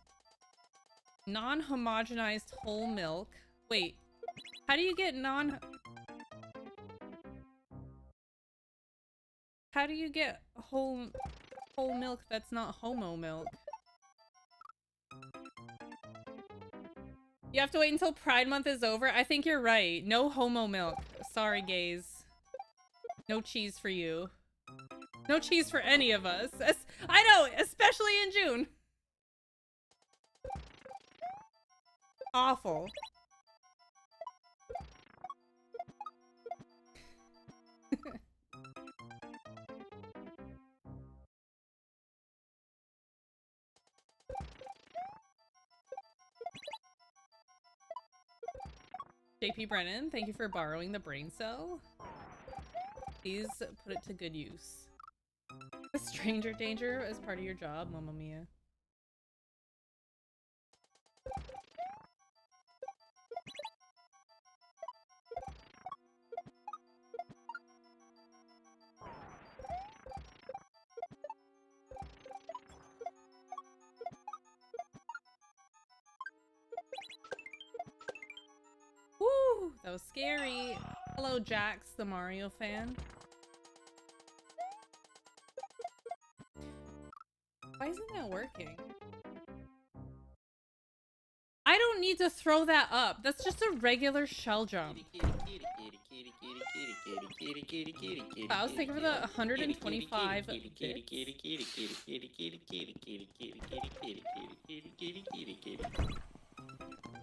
Non-homogenized whole milk. Wait, how do you get How do you get whole milk that's not homo milk? You have to wait until Pride Month is over? I think you're right. No homo milk. Sorry, gays. No cheese for you. No cheese for any of us. I know, especially in June. Awful. JP Brennan, thank you for borrowing the brain cell. Please put it to good use. A stranger danger as part of your job, Mamma Mia. Woo! That was scary. Hello, Jax, the Mario fan. Why isn't that working? I don't need to throw that up. That's just a regular shell jump. I was thinking for the 125 bits.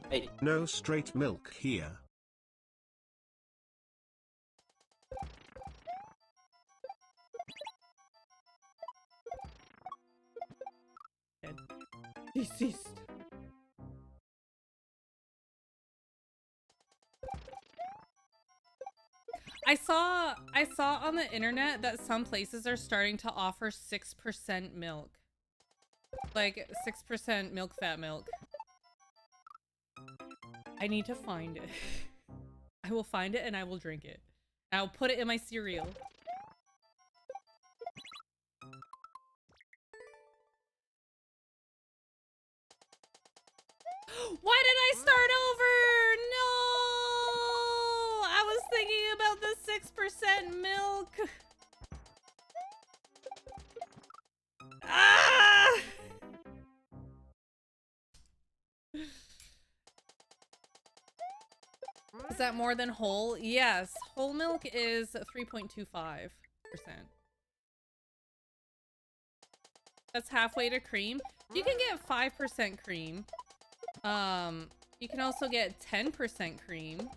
Hey. No straight milk here. Dead. Deceased. I saw on the internet that some places are starting to offer 6% milk. Like 6% milk fat milk. I need to find it. I will find it and I will drink it. I'll put it in my cereal. Why did I start over? No! I was thinking about the 6% milk. Ah! Is that more than whole? Yes. Whole milk is 3.25%. That's halfway to cream. You can get 5% cream. You can also get 10% cream.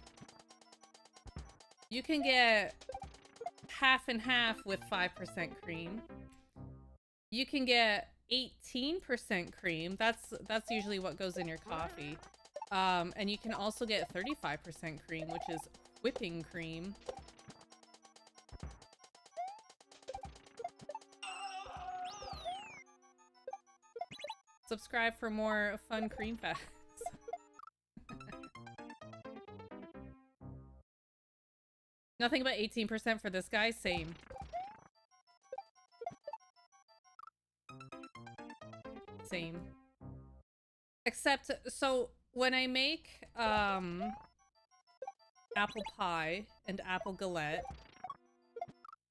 You can get half and half with 5% cream. You can get 18% cream. That's usually what goes in your coffee. And you can also get 35% cream, which is whipping cream. Subscribe for more fun cream facts. Nothing but 18% for this guy. Same. Same. Except, so when I make apple pie and apple galette,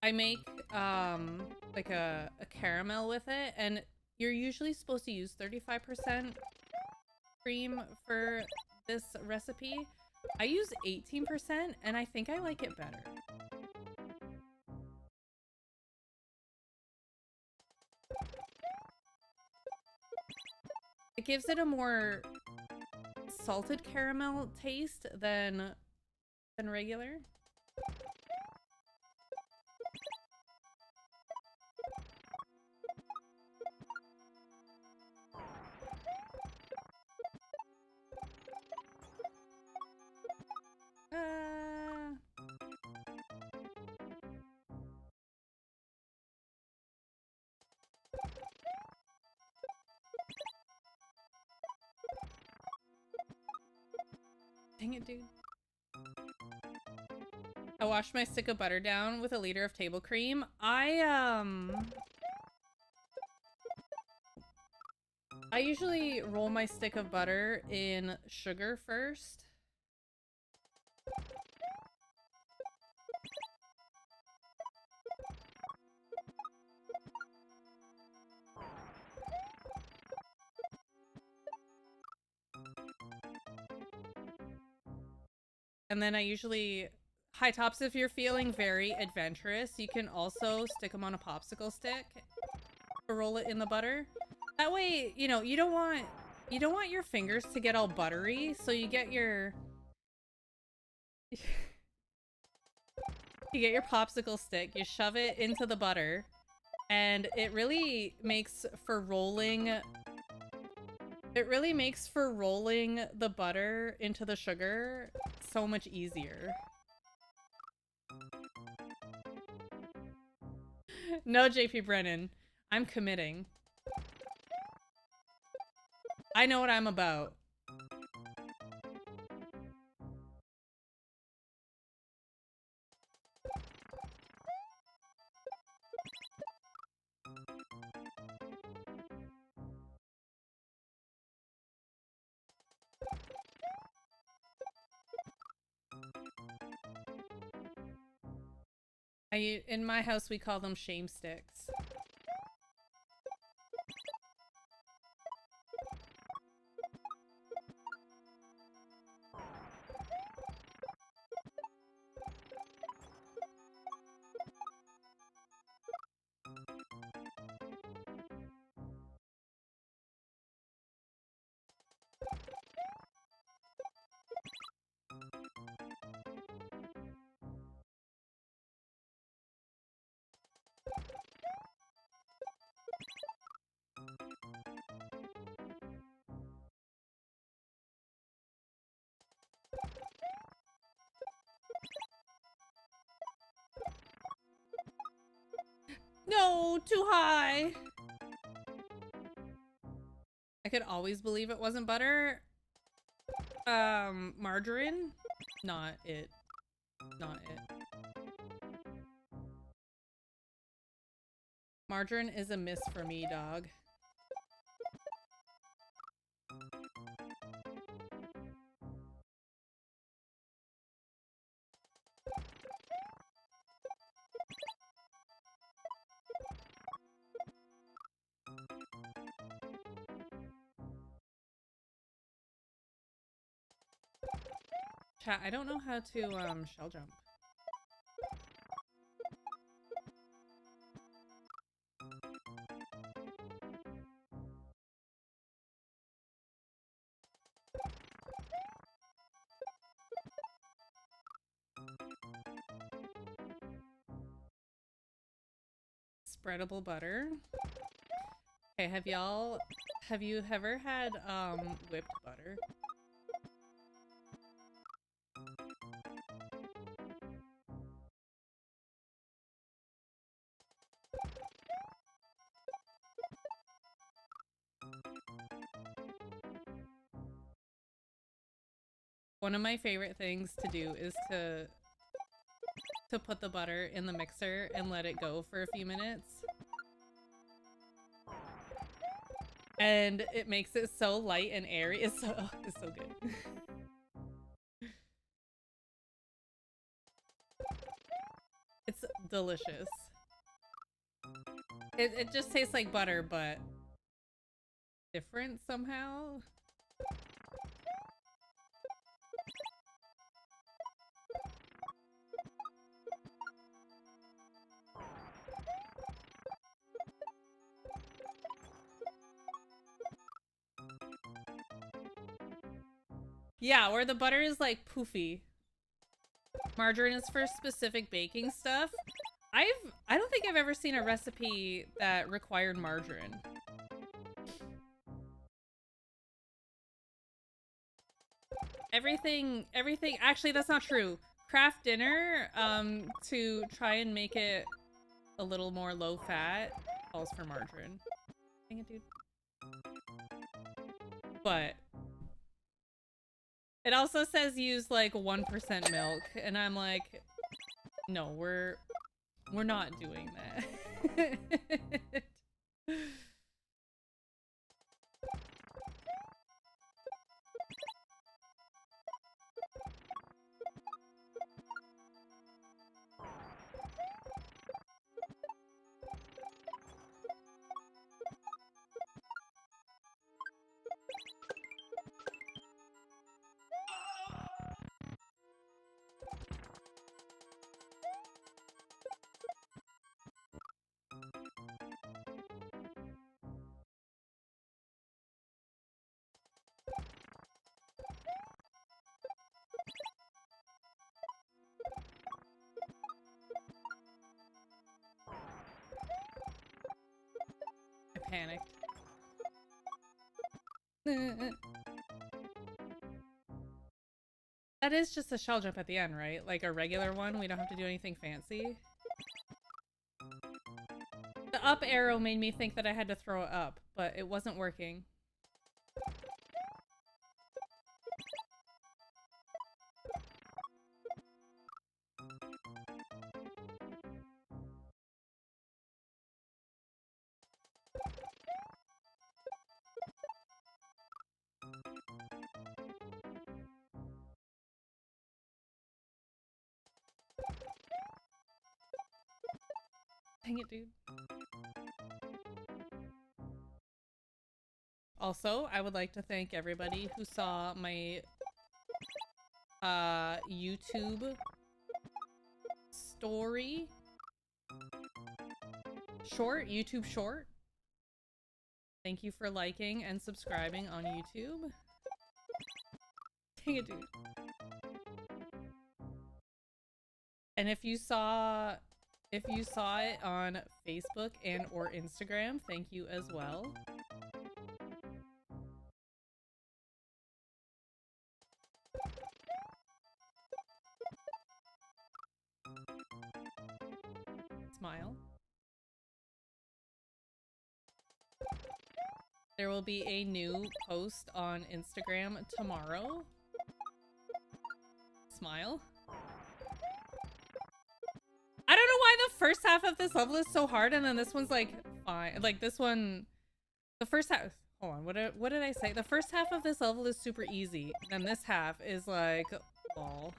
I make like a caramel with it, and you're usually supposed to use 35% cream for this recipe. I use 18%, and I think I like it better. It gives it a more salted caramel taste than regular. Dang it, dude. I washed my stick of butter down with a liter of table cream. I usually roll my stick of butter in sugar first. And then I usually, high tops, if you're feeling very adventurous, you can also stick them on a popsicle stick or roll it in the butter. That way, you know, you don't want your fingers to get all buttery, so you get your you get your popsicle stick, you shove it into the butter, and it really makes for rolling the butter into the sugar so much easier. No, JP Brennan. I'm committing. I know what I'm about. In my house, we call them shame sticks. No, too high. I could always believe it wasn't butter. Margarine? Not it. Not it. Margarine is a miss for me, dog. Chat, I don't know how to shell jump. Spreadable butter. Okay, have you ever had whipped butter? one of my favorite things to do is to put the butter in the mixer and let it go for a few minutes. And it makes it so light and airy. It's so good. It's delicious. It just tastes like butter, but different somehow. Yeah, where the butter is like poofy. Margarine is for specific baking stuff. I don't think I've ever seen a recipe that required margarine. Everything, actually that's not true. Kraft Dinner, to try and make it a little more low fat, calls for margarine. Dang it, dude. But it also says use like 1% milk, and I'm like, no, we're not doing that. I panicked. That is just a shell jump at the end, right? Like a regular one, we don't have to do anything fancy. The up arrow made me think that I had to throw it up, but it wasn't working. Dang it, dude. Also, I would like to thank everybody who saw my YouTube story short, YouTube short. Thank you for liking and subscribing on YouTube. Dang it, dude. And if you saw it on Facebook and or Instagram, thank you as well. Smile. There will be a new post on Instagram tomorrow. Smile. I don't know why the first half of this level is so hard and then this one's like fine. Like this one, the first half, hold on, what did I say? The first half of this level is super easy. Then this half is like, lol.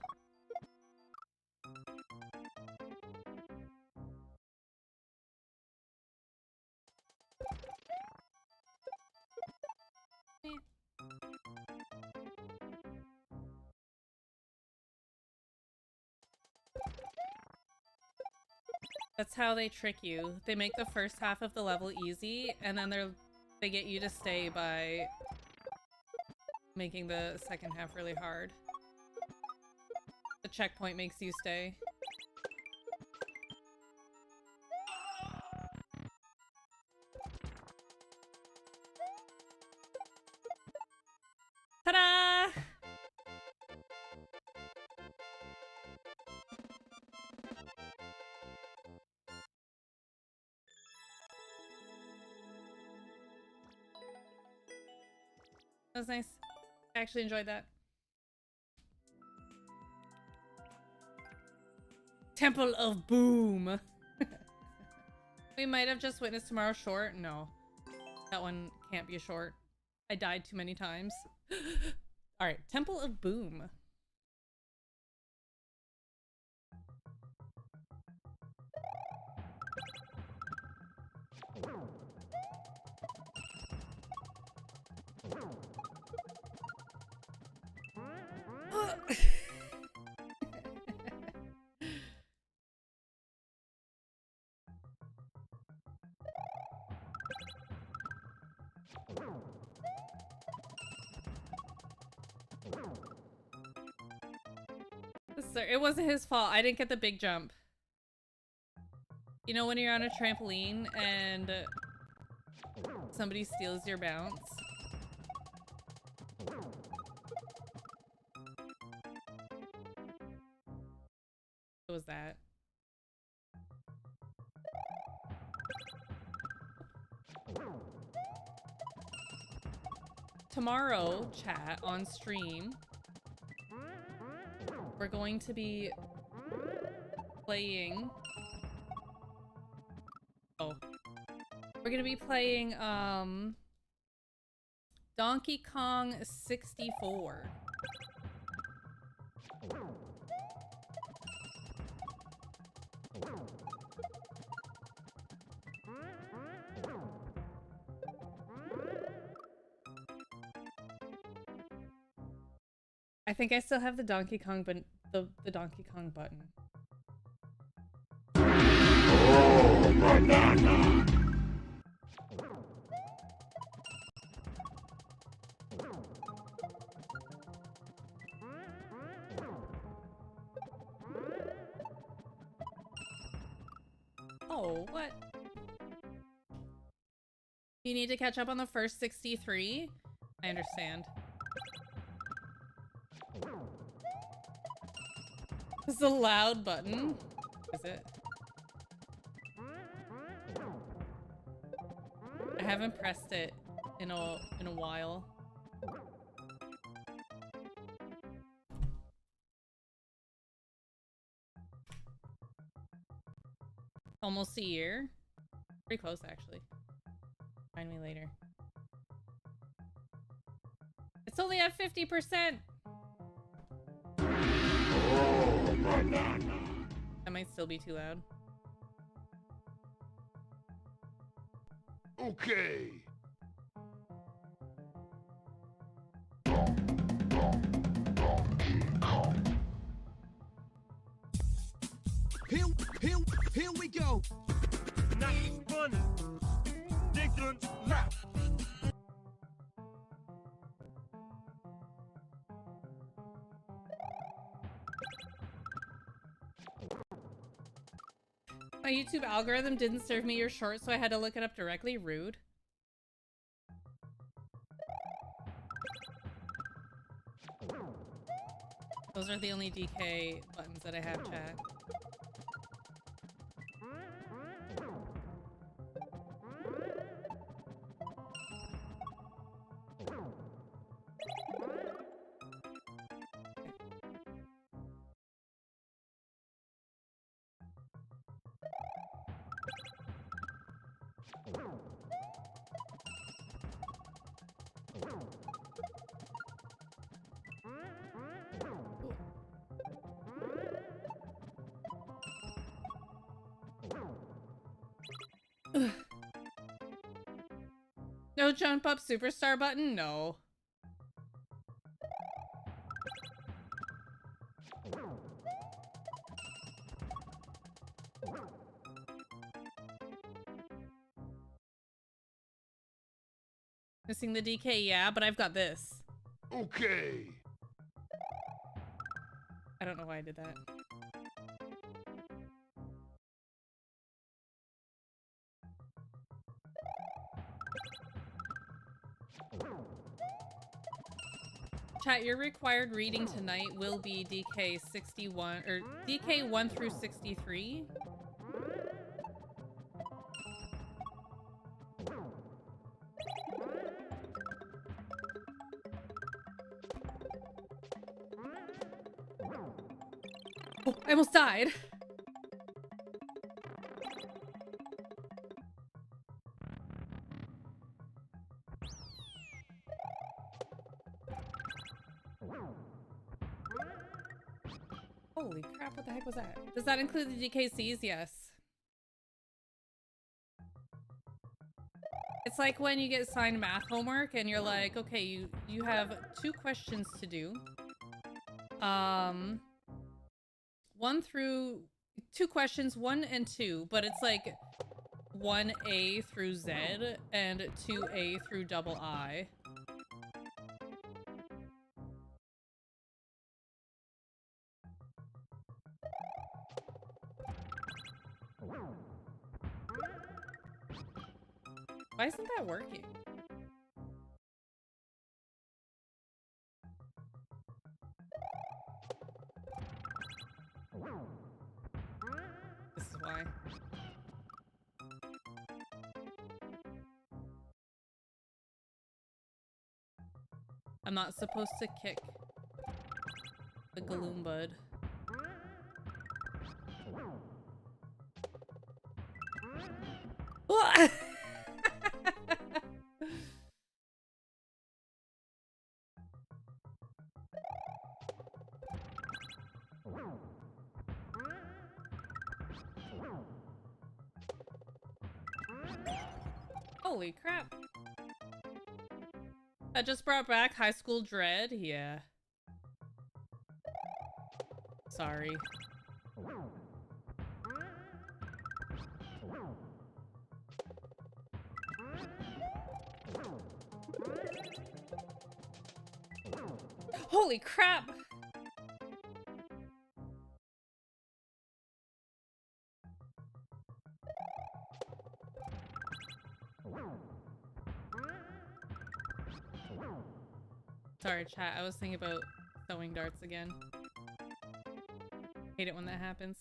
That's how they trick you. They make the first half of the level easy, and then they get you to stay by making the second half really hard. The checkpoint makes you stay. Ta-da! That was nice. I actually enjoyed that. Temple of Boom. We might have just witnessed tomorrow's short. No, that one can't be a short. I died too many times. All right, Temple of Boom. Sir, it wasn't his fault. I didn't get the big jump. You know when you're on a trampoline and somebody steals your bounce? What was that? Tomorrow, chat, on stream, we're going to be playing... Oh. We're gonna be playing, Donkey Kong 64. I think I still have the Donkey Kong, but the Donkey Kong button. Oh, banana. Oh, what? You need to catch up on the first 63? I understand. This is a loud button. Is it? I haven't pressed it in a while. Almost a year. Pretty close, actually. Find me later. It's only at 50%. Oh, banana. That might still be too loud. Okay. Here we go. Nice funny. Dickens rap. My YouTube algorithm didn't serve me your short, so I had to look it up directly. Rude. Those are the only DK buttons that I have, chat. No jump up superstar button? No. Missing the DK, yeah, but I've got this. Okay. I don't know why I did that. Chat, your required reading tonight will be DK 61 or DK 1 through 63. Oh, I almost died. Holy crap, what the heck was that? Does that include the DKCs? Yes. It's like when you get assigned math homework and you're like, okay, you have 2 questions to do. 2 questions, 1 and 2, but it's like 1A through Z and 2A through double I. Why isn't that working? This is why. I'm not supposed to kick the Galoom Bud. What? Holy crap. That just brought back high school dread? Yeah. Sorry. Holy crap! Sorry, chat. I was thinking about throwing darts again. Hate it when that happens.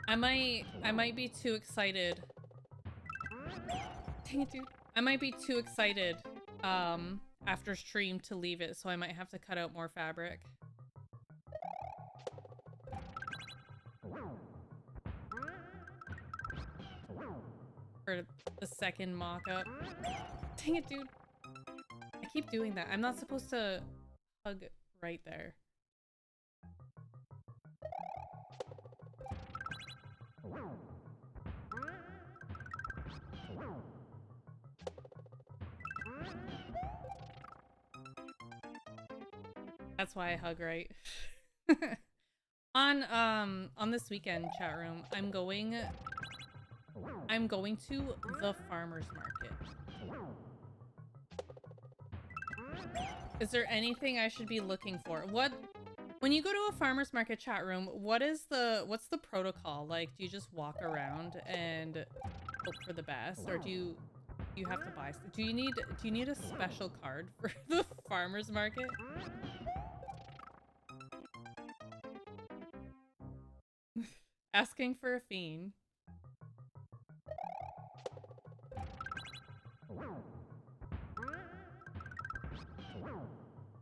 I might be too excited. Dang it, dude. I might be too excited after stream to leave it, so I might have to cut out more fabric. For the second mock-up. Dang it, dude. I keep doing that. I'm not supposed to hug right there. That's why I hug right. On this weekend, chat room, I'm going to the farmer's market. Is there anything I should be looking for? When you go to a farmer's market, chat room, what's the protocol? Like, do you just walk around and hope for the best, or do you have to buy? Do you need a special card for the farmer's market? Asking for a fiend.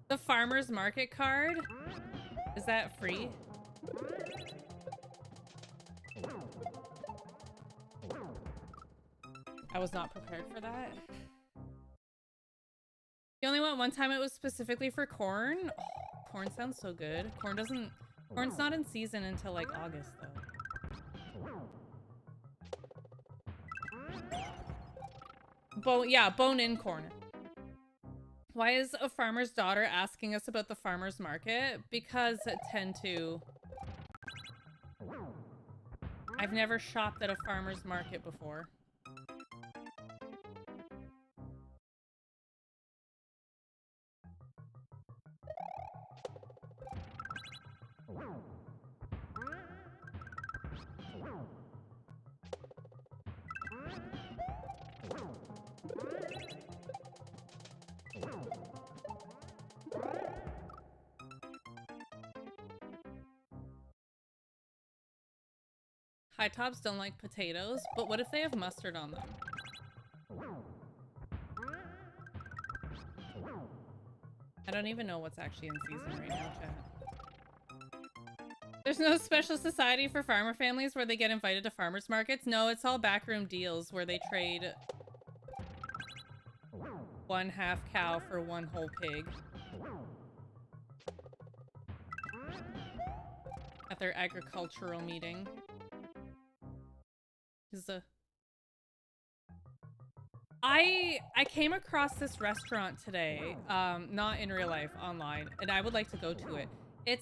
The farmer's market card? Is that free? I was not prepared for that. You only went one time. It was specifically for corn? Oh, corn sounds so good. Corn's not in season until like August though. Bone-in corn. Why is a farmer's daughter asking us about the farmer's market? Because at 10-2. I've never shopped at a farmer's market before. High tops don't like potatoes, but what if they have mustard on them? I don't even know what's actually in season right now, chat. There's no special society for farmer families where they get invited to farmers markets? No, it's all backroom deals where they trade 1 half cow for 1 whole pig. At their agricultural meeting. I came across this restaurant today, not in real life, online, and I would like to go to it. It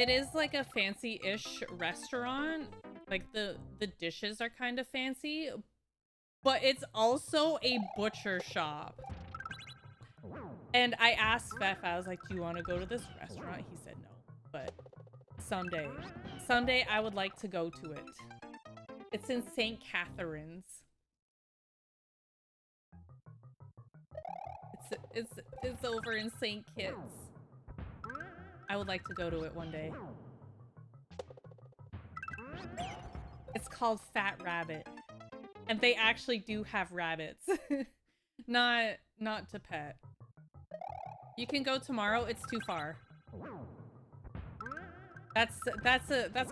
is like a fancy-ish restaurant. Like the dishes are kind of fancy, but it's also a butcher shop. And I asked Fef, I was like, do you want to go to this restaurant? He said no, but someday I would like to go to it. It's in St. Catharines. It's over in St. Kitts. I would like to go to it one day. It's called Fat Rabbit. And they actually do have rabbits. not to pet. You can go tomorrow, it's too far. That's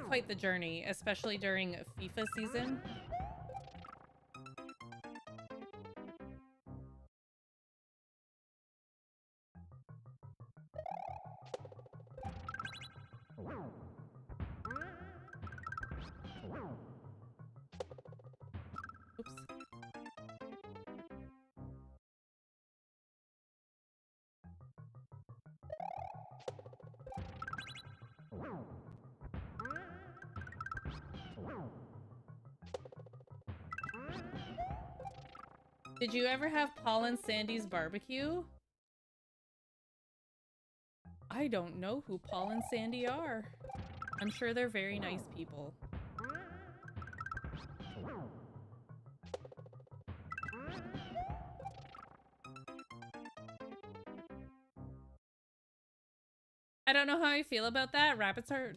quite the journey, especially during FIFA season. Oops. Did you ever have Paul and Sandy's barbecue? I don't know who Paul and Sandy are. I'm sure they're very nice people. I don't know how I feel about that. Rabbits are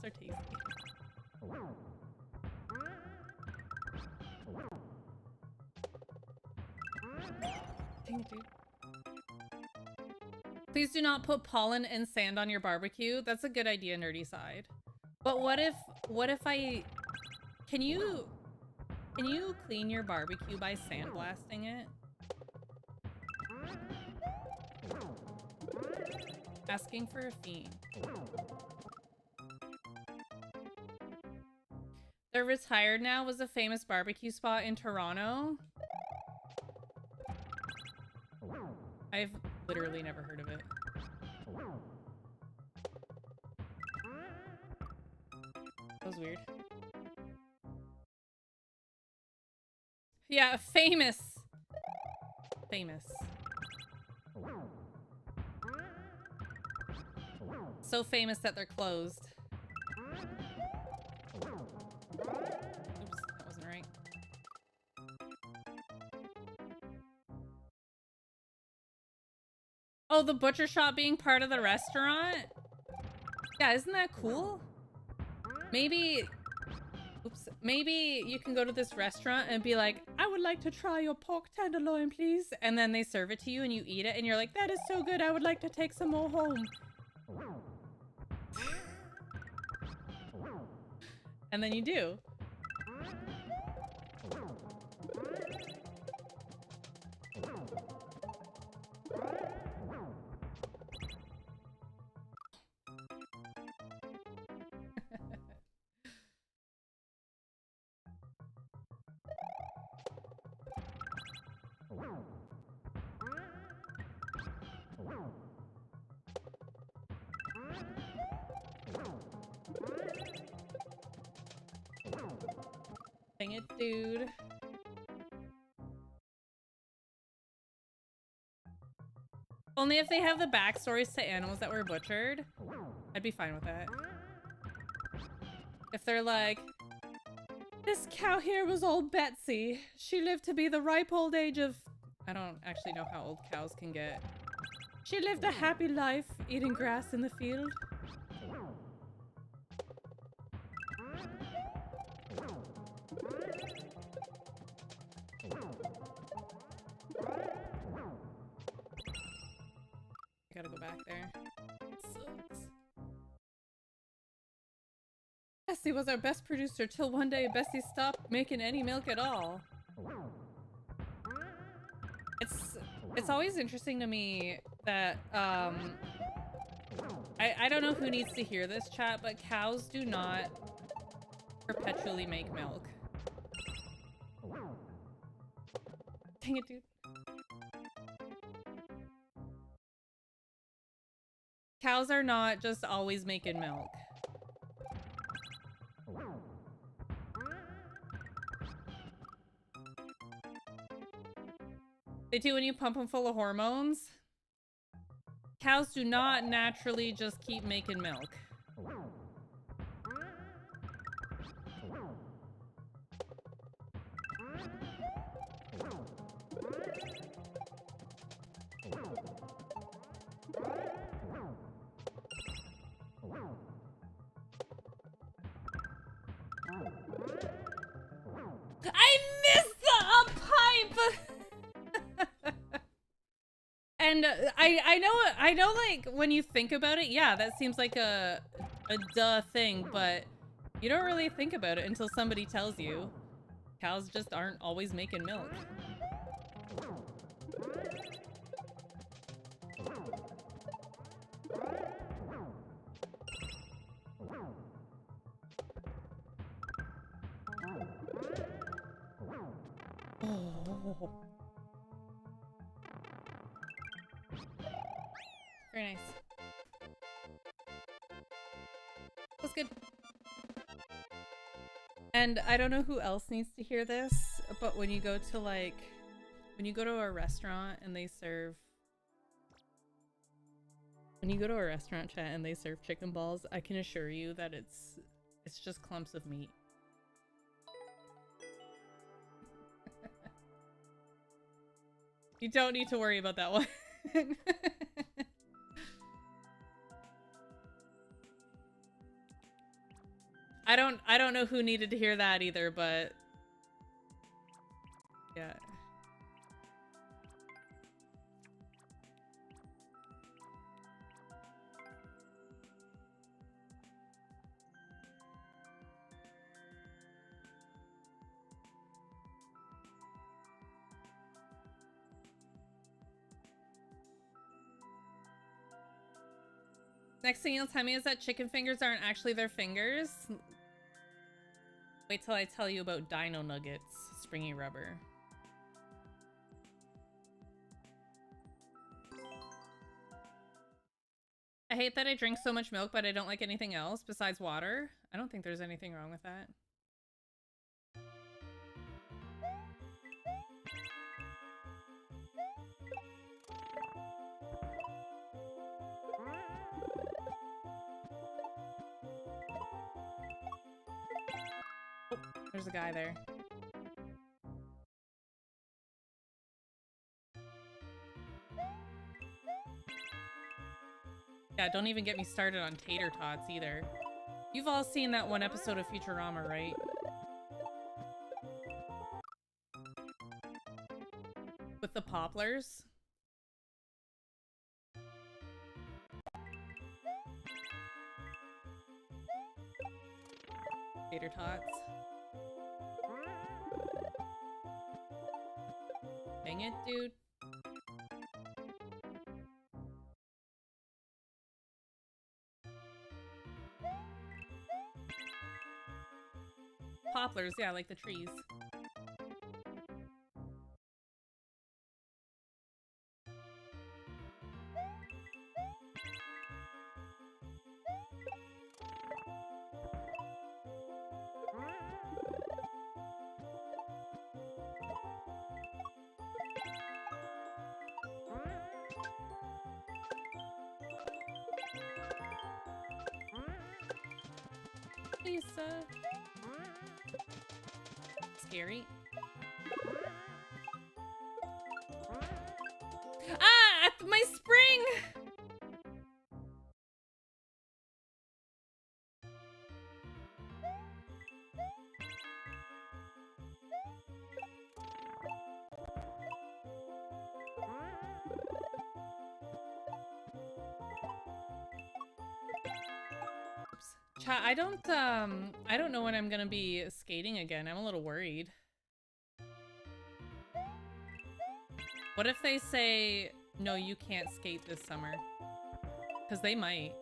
tasty. Dang it, dude. Please do not put pollen and sand on your barbecue. That's a good idea, Nerdy Side. But what if I... Can you clean your barbecue by sandblasting it? Asking for a fiend. They're retired now. Was a famous barbecue spot in Toronto. I've literally never heard of it. That was weird. Yeah, famous. Famous. So famous that they're closed. Oops, that wasn't right. Oh, the butcher shop being part of the restaurant? Yeah, isn't that cool? Maybe... Oops. Maybe you can go to this restaurant and be like, I would like to try your pork tenderloin, please. And then they serve it to you and you eat it and you're like, that is so good. I would like to take some more home. And then you do. Dang it, dude. Only if they have the backstories to animals that were butchered, I'd be fine with that. If they're like, this cow here was old Betsy. She lived to be the ripe old age of... I don't actually know how old cows can get. She lived a happy life, eating grass in the field. I gotta go back there. Sucks. Bessie was our best producer till one day Bessie stopped making any milk at all. It's always interesting to me that, I don't know who needs to hear this, chat, but cows do not perpetually make milk. Dang it, dude. Cows are not just always making milk. They do when you pump them full of hormones. Cows do not naturally just keep making milk. I missed the pipe. And I know like when you think about it, yeah, that seems like a duh thing, but you don't really think about it until somebody tells you. Cows just aren't always making milk. Oh. Very nice. That's good. And I don't know who else needs to hear this, but when you go to like, when you go to a restaurant and they serve, chat, and they serve chicken balls, I can assure you that it's just clumps of meat. You don't need to worry about that one. I don't know who needed to hear that either, but yeah. Next thing you'll tell me is that chicken fingers aren't actually their fingers. Wait till I tell you about Dino Nuggets, springy rubber. I hate that I drink so much milk, but I don't like anything else besides water. I don't think there's anything wrong with that. Oh, there's a guy there. Yeah, don't even get me started on tater tots either. You've all seen that one episode of Futurama, right? With the poplars? Tater tots. Dang it, dude. Poplars, yeah, like the trees. Lisa. Scary. Ah! My spring! Chat, I don't know when I'm gonna be skating again. I'm a little worried. What if they say, no, you can't skate this summer? Because they might.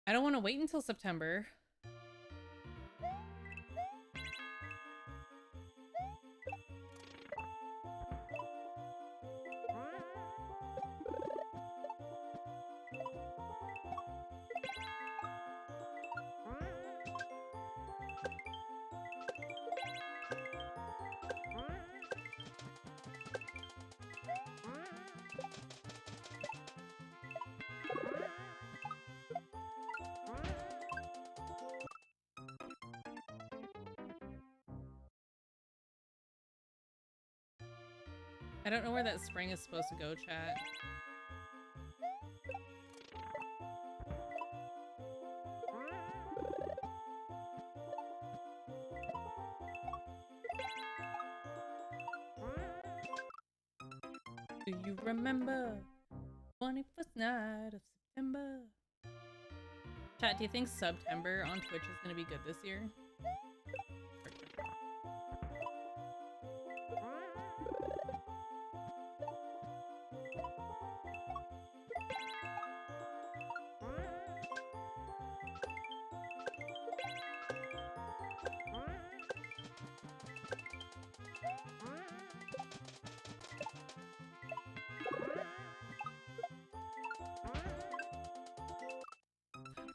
I don't want to wait until September. I don't know where that spring is supposed to go, chat. Do you remember 21st night of September? Chat, do you think September on Twitch is gonna be good this year?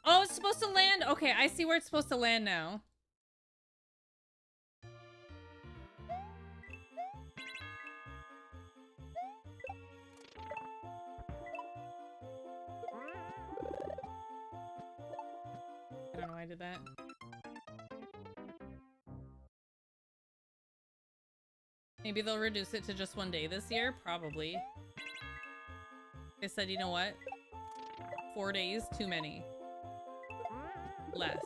Oh, it's supposed to land. Okay, I see where it's supposed to land now. I don't know why I did that. Maybe they'll reduce it to just one day this year? Probably. They said, you know what? 4 days, too many. Less.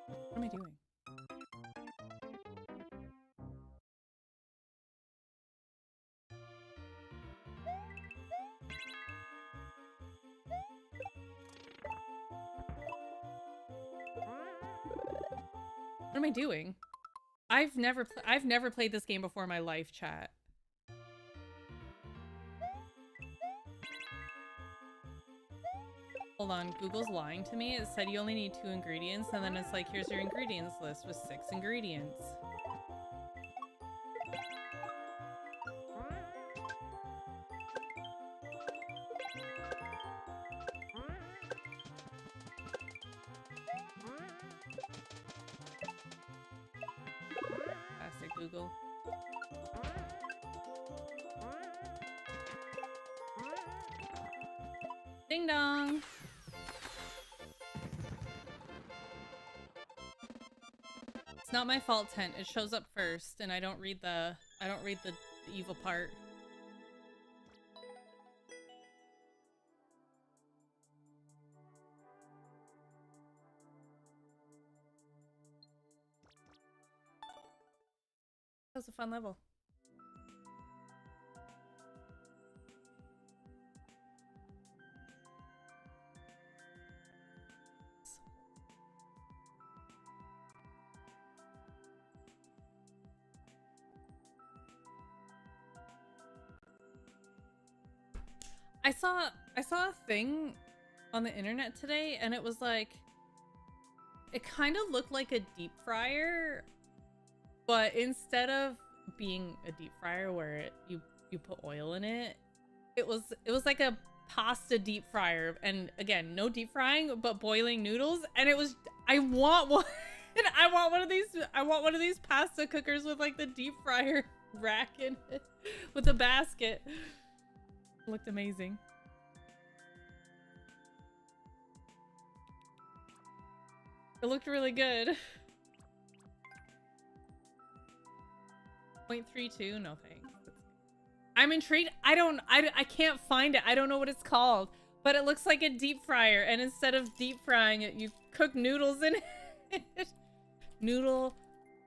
What am I doing? What am I doing? I've never played this game before in my life, chat. Hold on, Google's lying to me. It said you only need 2 ingredients, and then it's like, here's your ingredients list with 6 ingredients. Classic Google. Ding dong! It's not my fault, Tent. It shows up first, and I don't read the evil part. That was a fun level. I saw a thing on the internet today, and it was like, it kind of looked like a deep fryer, but instead of being a deep fryer where you put oil in it, it was like a pasta deep fryer, and again, no deep frying, but boiling noodles. And it was, I want one. I want one of these pasta cookers with like the deep fryer rack in it with a basket. Looked amazing. It looked really good. 0.32, no thanks. I'm intrigued. I can't find it. I don't know what it's called, but it looks like a deep fryer, and instead of deep frying it, you cook noodles in it. Noodle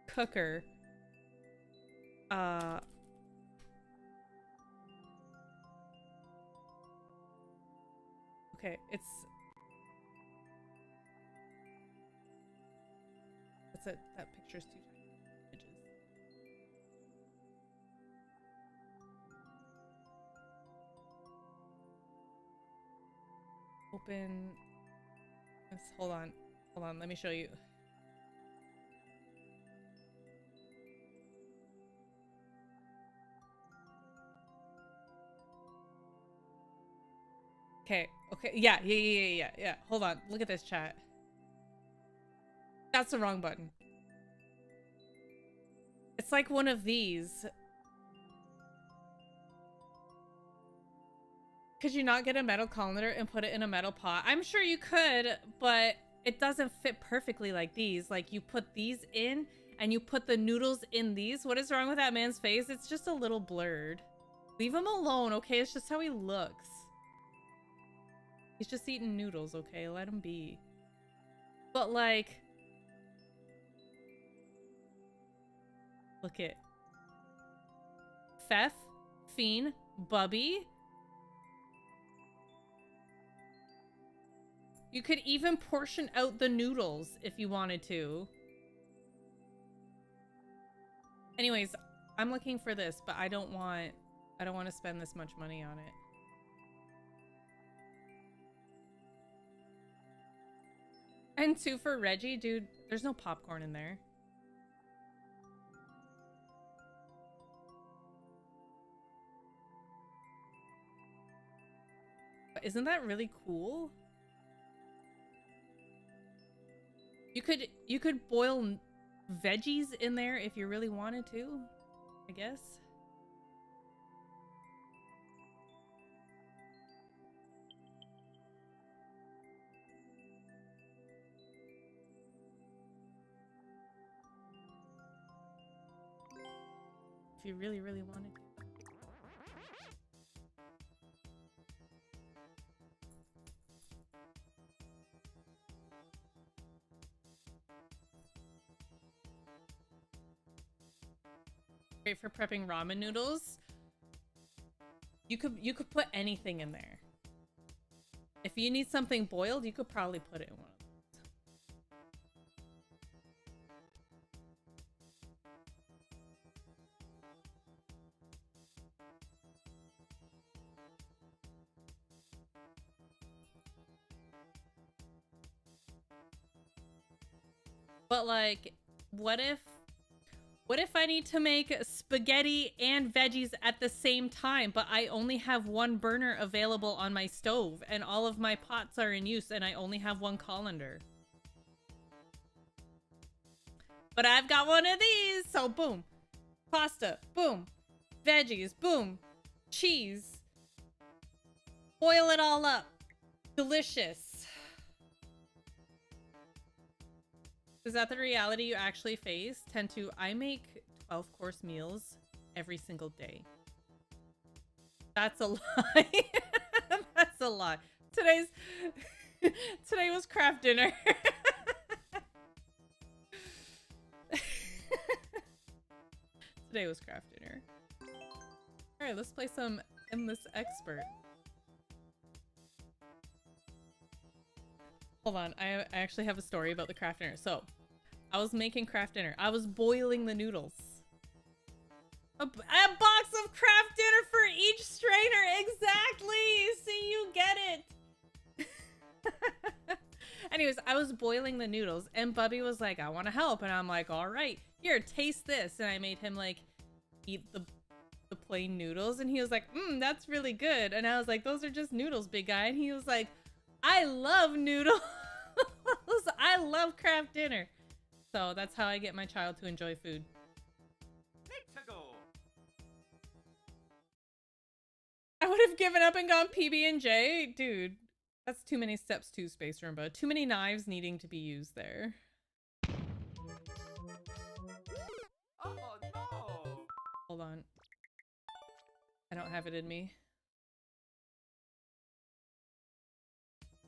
cooker. Okay, it's... That's it. That picture's too tiny. Images. Open... This, hold on. Hold on, let me show you. Okay, okay, yeah. Hold on, look at this chat. That's the wrong button. It's like one of these. Could you not get a metal colander and put it in a metal pot? I'm sure you could, but it doesn't fit perfectly like these. Like, you put these in and you put the noodles in these. What is wrong with that man's face? It's just a little blurred. Leave him alone, okay? It's just how he looks. He's just eating noodles, okay? Let him be. But, like... Look at... Fef, Fiend, Bubby. You could even portion out the noodles if you wanted to. Anyways, I'm looking for this, but I don't want to spend this much money on it. And 2 for Reggie, dude, there's no popcorn in there. But isn't that really cool? You could boil veggies in there if you really wanted to, I guess. If you really, really wanted to. Great for prepping ramen noodles. You could put anything in there. If you need something boiled, you could probably put it in one of those. But like, what if I need to make spaghetti and veggies at the same time, but I only have one burner available on my stove and all of my pots are in use and I only have one colander? But I've got one of these, so boom. Pasta, boom. Veggies, boom. Cheese. Boil it all up. Delicious. Is that the reality you actually face? I make 12-course meals every single day. That's a lie. That's a lie. Today was craft dinner. Today was craft dinner. All right, let's play some Endless Expert. Hold on, I actually have a story about the craft dinner. So, I was making craft dinner. I was boiling the noodles. A box of craft dinner for each strainer. Exactly. See, you get it. Anyways, I was boiling the noodles and Bubby was like, I want to help. And I'm like, all right, here, taste this. And I made him like eat the plain noodles. And he was like, that's really good. And I was like, those are just noodles, big guy. And he was like, I love noodles. I love craft dinner. So that's how I get my child to enjoy food. I would have given up and gone PB&J. Dude, that's too many steps to Space Roomba. Too many knives needing to be used there. Oh no! Hold on. I don't have it in me.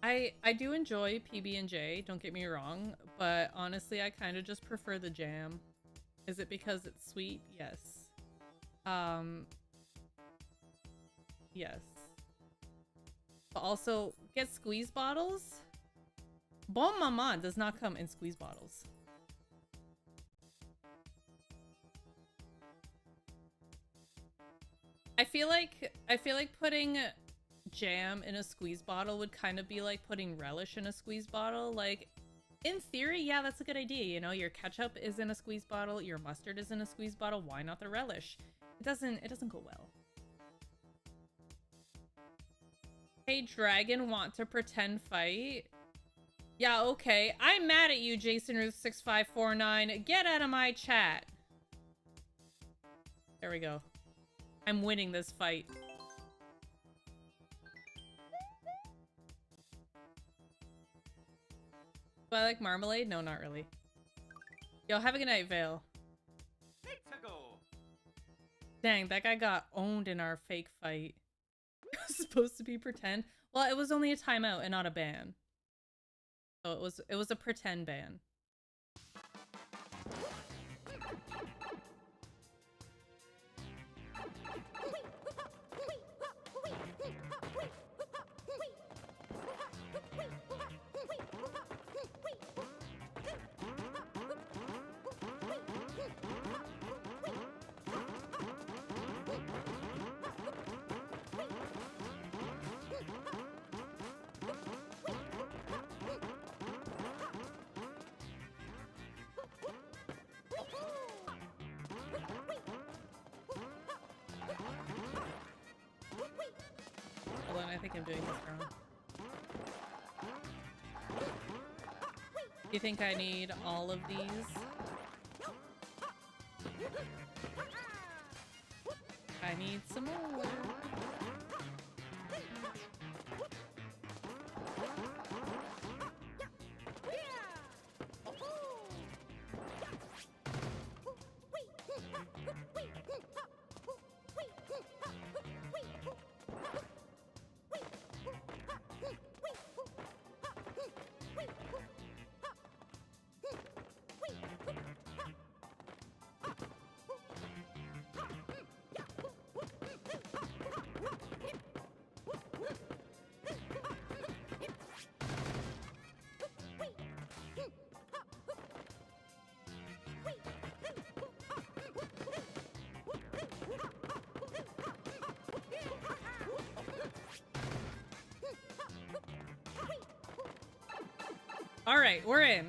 I do enjoy PB&J, don't get me wrong, but honestly, I kind of just prefer the jam. Is it because it's sweet? Yes. Yes. But also, get squeeze bottles. Bon Maman does not come in squeeze bottles. I feel like putting jam in a squeeze bottle would kind of be like putting relish in a squeeze bottle. Like, in theory, yeah, that's a good idea. You know, your ketchup is in a squeeze bottle, your mustard is in a squeeze bottle. Why not the relish? It doesn't go well. Hey, Dragon, want to pretend fight? Yeah, okay. I'm mad at you, Jason Ruth 6549. Get out of my chat. There we go. I'm winning this fight. Do I like marmalade? No, not really. Yo, have a good night, Vale. Dang, that guy got owned in our fake fight. It was supposed to be pretend. Well, it was only a timeout and not a ban. So it was a pretend ban. Hold on, I think I'm doing this wrong. You think I need all of these? I need some more. All right, we're in.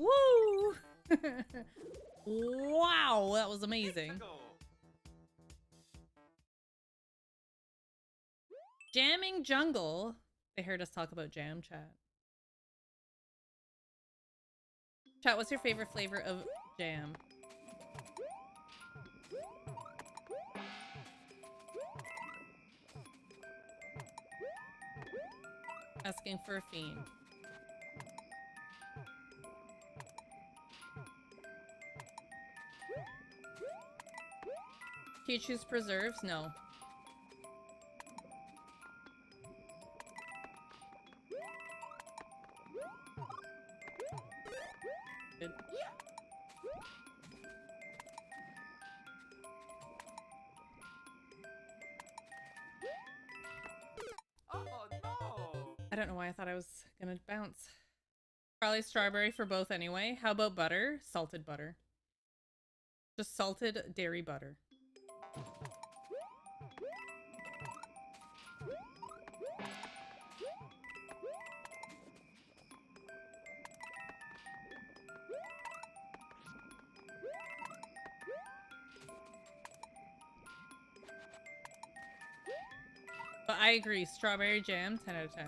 Woo! Wow, that was amazing. Jamming Jungle. They heard us talk about jam, chat. Chat, what's your favorite flavor of jam? Asking for a fiend. Do you choose preserves? No. Good. Oh no! I don't know why I thought I was gonna bounce. Probably strawberry for both anyway. How about butter? Salted butter. Just salted dairy butter. But I agree, strawberry jam, 10 out of 10.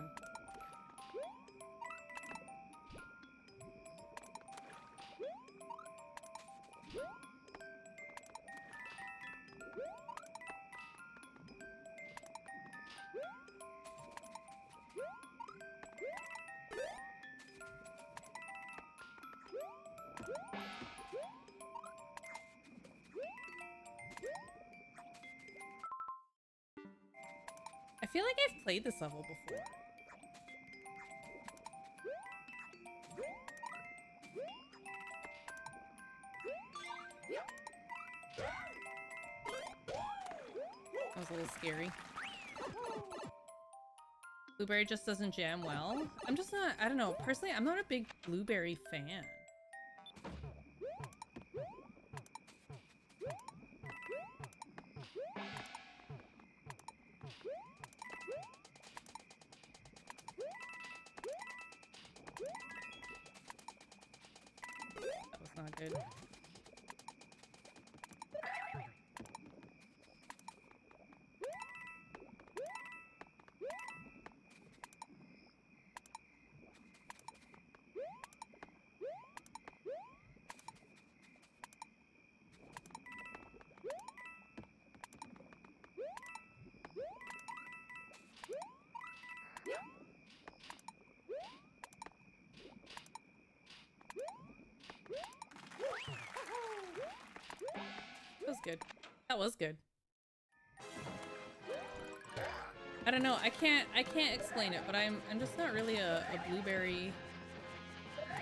feel like I've played this level before. That was a little scary. Blueberry just doesn't jam well. I'm just not, I don't know. Personally, I'm not a big blueberry fan. That was not good. That was good. That was good. I don't know. I can't explain it, but I'm just not really a blueberry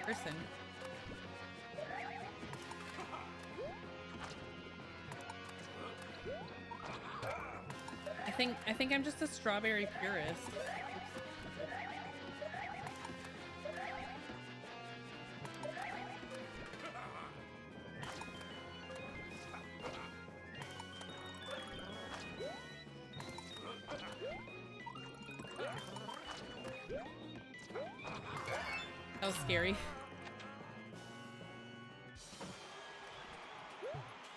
person. I think I'm just a strawberry purist. That was scary.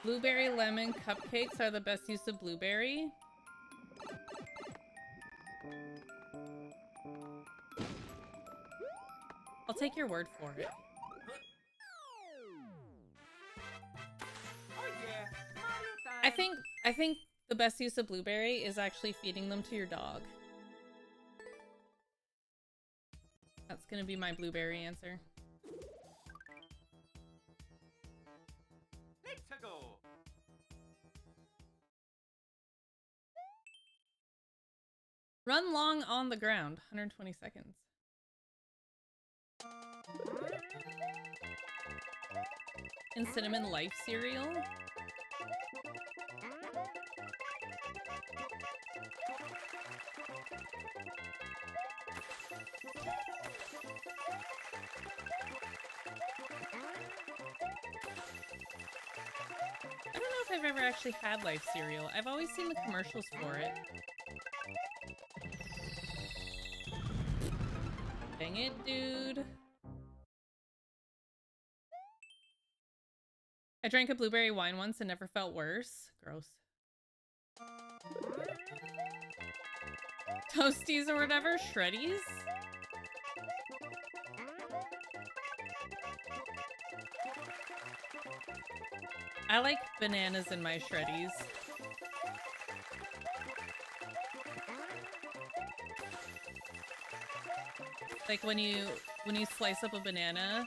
Blueberry lemon cupcakes are the best use of blueberry. I'll take your word for it. Oh yeah, Mario time. I think the best use of blueberry is actually feeding them to your dog. That's gonna be my blueberry answer. Let's go. Run long on the ground, 120 seconds. And Cinnamon Life cereal. I don't know if I've ever actually had Life cereal. I've always seen the commercials for it. Dang it, dude. I drank a blueberry wine once and never felt worse. Gross. Toasties or whatever? Shreddies? I like bananas in my Shreddies. Like when you slice up a banana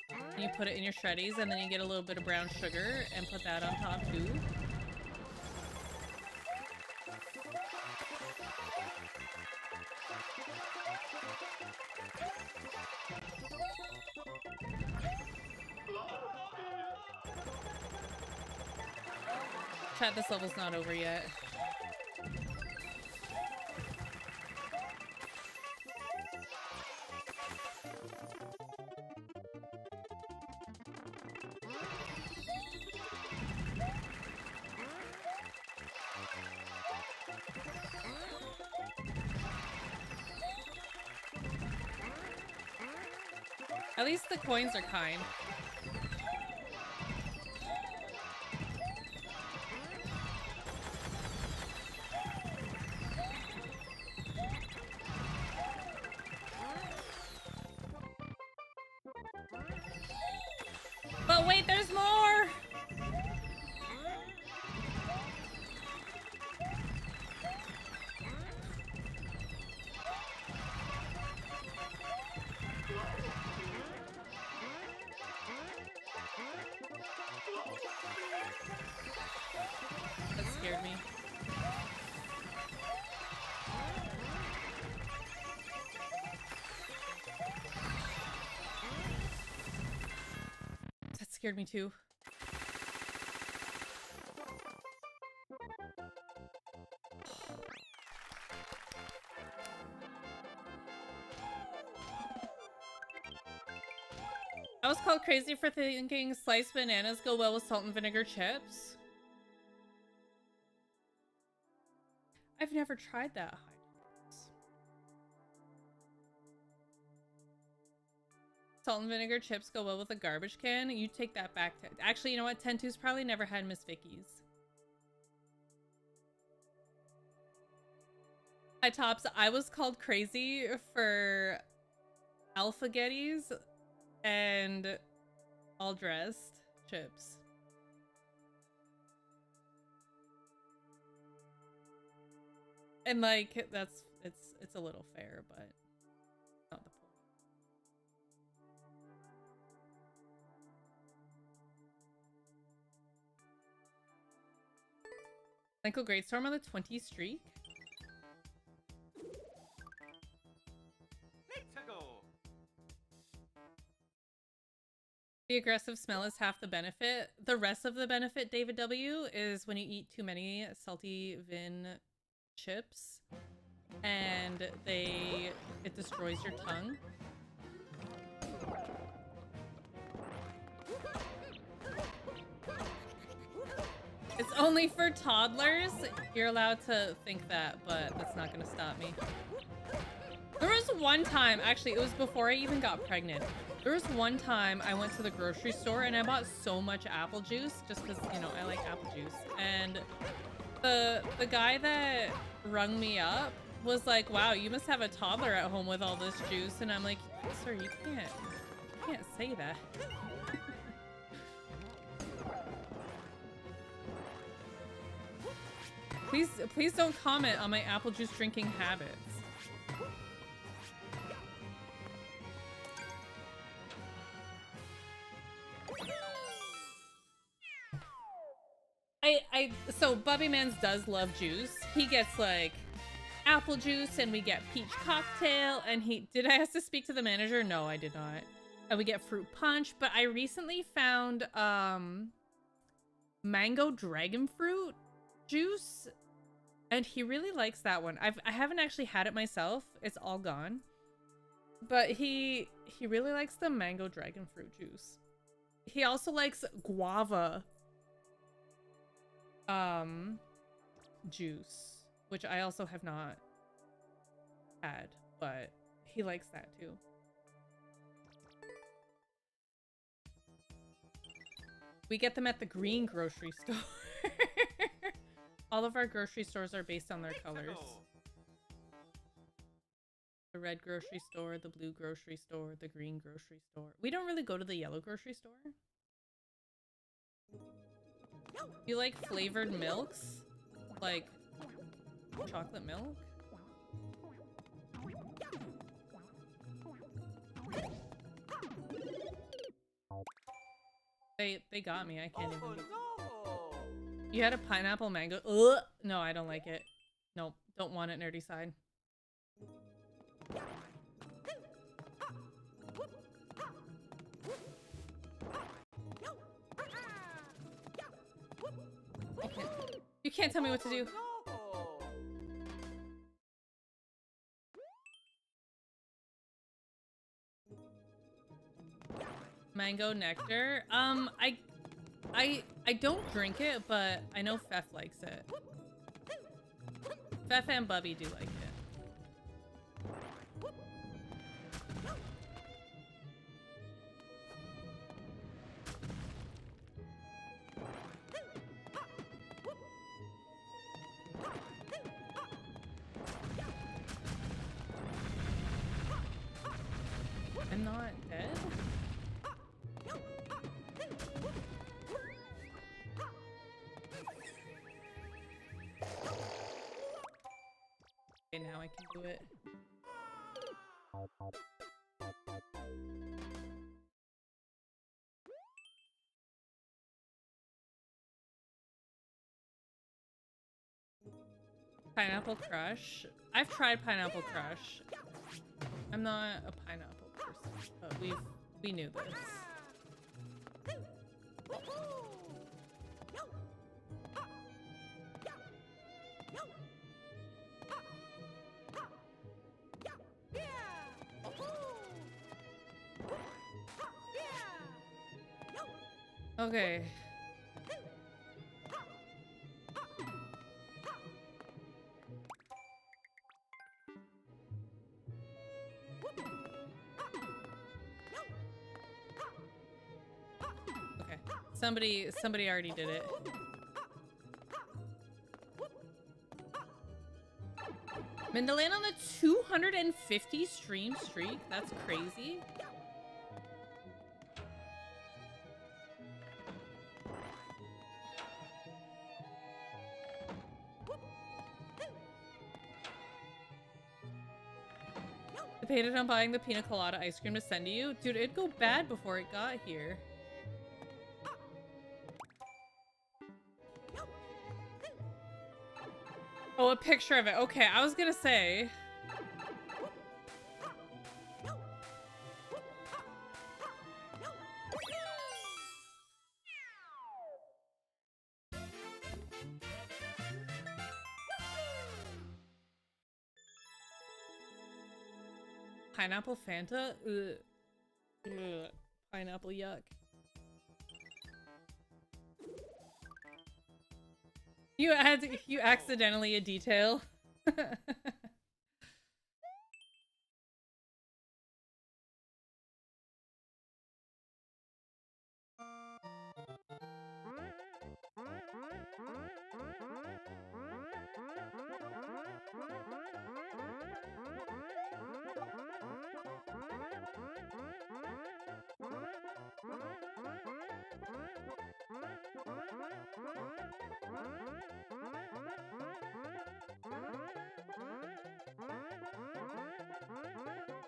and you put it in your Shreddies and then you get a little bit of brown sugar and put that on top too. Chat, this level's not over yet. At least the coins are kind. But wait, there's more! scared me too. I was called crazy for thinking sliced bananas go well with salt and vinegar chips. I've never tried that. Salt and vinegar chips go well with a garbage can. You take that back to... Actually, you know what? Tentu's probably never had Miss Vicky's. Hi, Tops. I was called crazy for Alphagettis and all dressed chips. And like, it's a little fair, but not the point. Michael Greatstorm on the 20 streak. Let's go. The aggressive smell is half the benefit. The rest of the benefit, David W, is when you eat too many salty Vin chips and it destroys your tongue. It's only for toddlers. You're allowed to think that, but that's not gonna stop me. There was one time, actually, it was before I even got pregnant. There was one time I went to the grocery store and I bought so much apple juice just because, you know, I like apple juice. And the guy that rung me up was like, wow, you must have a toddler at home with all this juice. And I'm like, sir, you can't say that. Please don't comment on my apple juice drinking habits. So Bubby Mans does love juice. He gets like apple juice and we get peach cocktail and did I have to speak to the manager? No, I did not. And we get fruit punch, but I recently found mango dragon fruit juice and he really likes that one. I haven't actually had it myself. It's all gone. But he really likes the mango dragon fruit juice. He also likes guava juice, which I also have not had, but he likes that too. We get them at the green grocery store. All of our grocery stores are based on their colors. The red grocery store, the blue grocery store, the green grocery store. We don't really go to the yellow grocery store. You like flavored milks? Like chocolate milk? They got me. I can't even. You had a pineapple mango. Ugh! No, I don't like it. Nope. Don't want it, nerdy side. You can't tell me what to do. Mango nectar. I don't drink it, but I know Fef likes it. Fef and Bubby do like it. I'm not dead? Okay, now I can do it. Pineapple Crush. I've tried Pineapple Crush. I'm not a pineapple person, but we knew this. Okay. Okay. Somebody already did it. And to land on the 250 stream streak? That's crazy. I paid on buying the pina colada ice cream to send to you. Dude, it'd go bad before it got here. Oh, a picture of it. Okay, I was gonna say. Pineapple Fanta? Ugh. Ugh. Pineapple yuck. You accidentally a detail.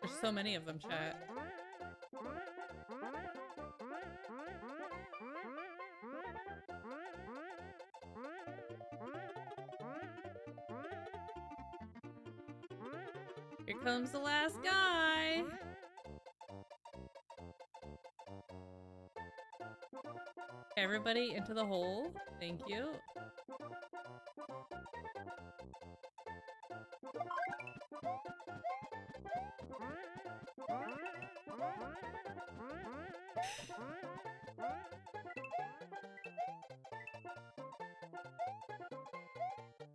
There's so many of them, chat. Here comes the last guy. Everybody into the hole. Thank you.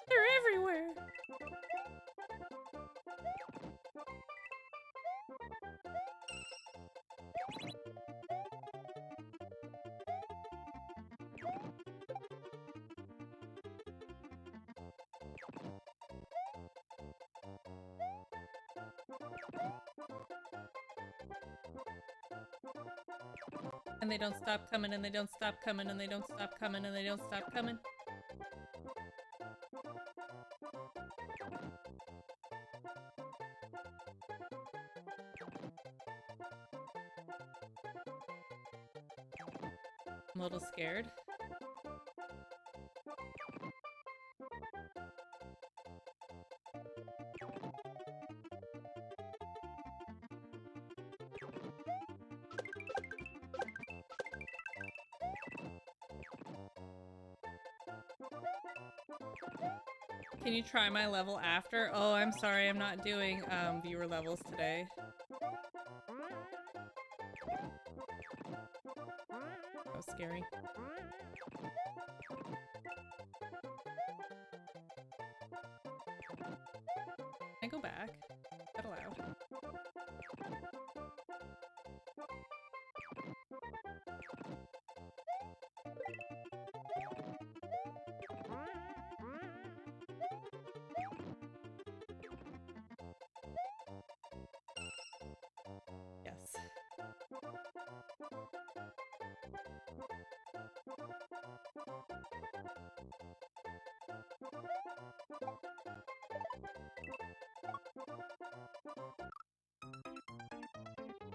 They're everywhere. And they don't stop coming, and they don't stop coming, and they don't stop coming, and they don't stop coming. I'm a little scared. Can you try my level after? Oh, I'm sorry, I'm not doing viewer levels today. That was scary. Can I go back? Is that allowed? Yes.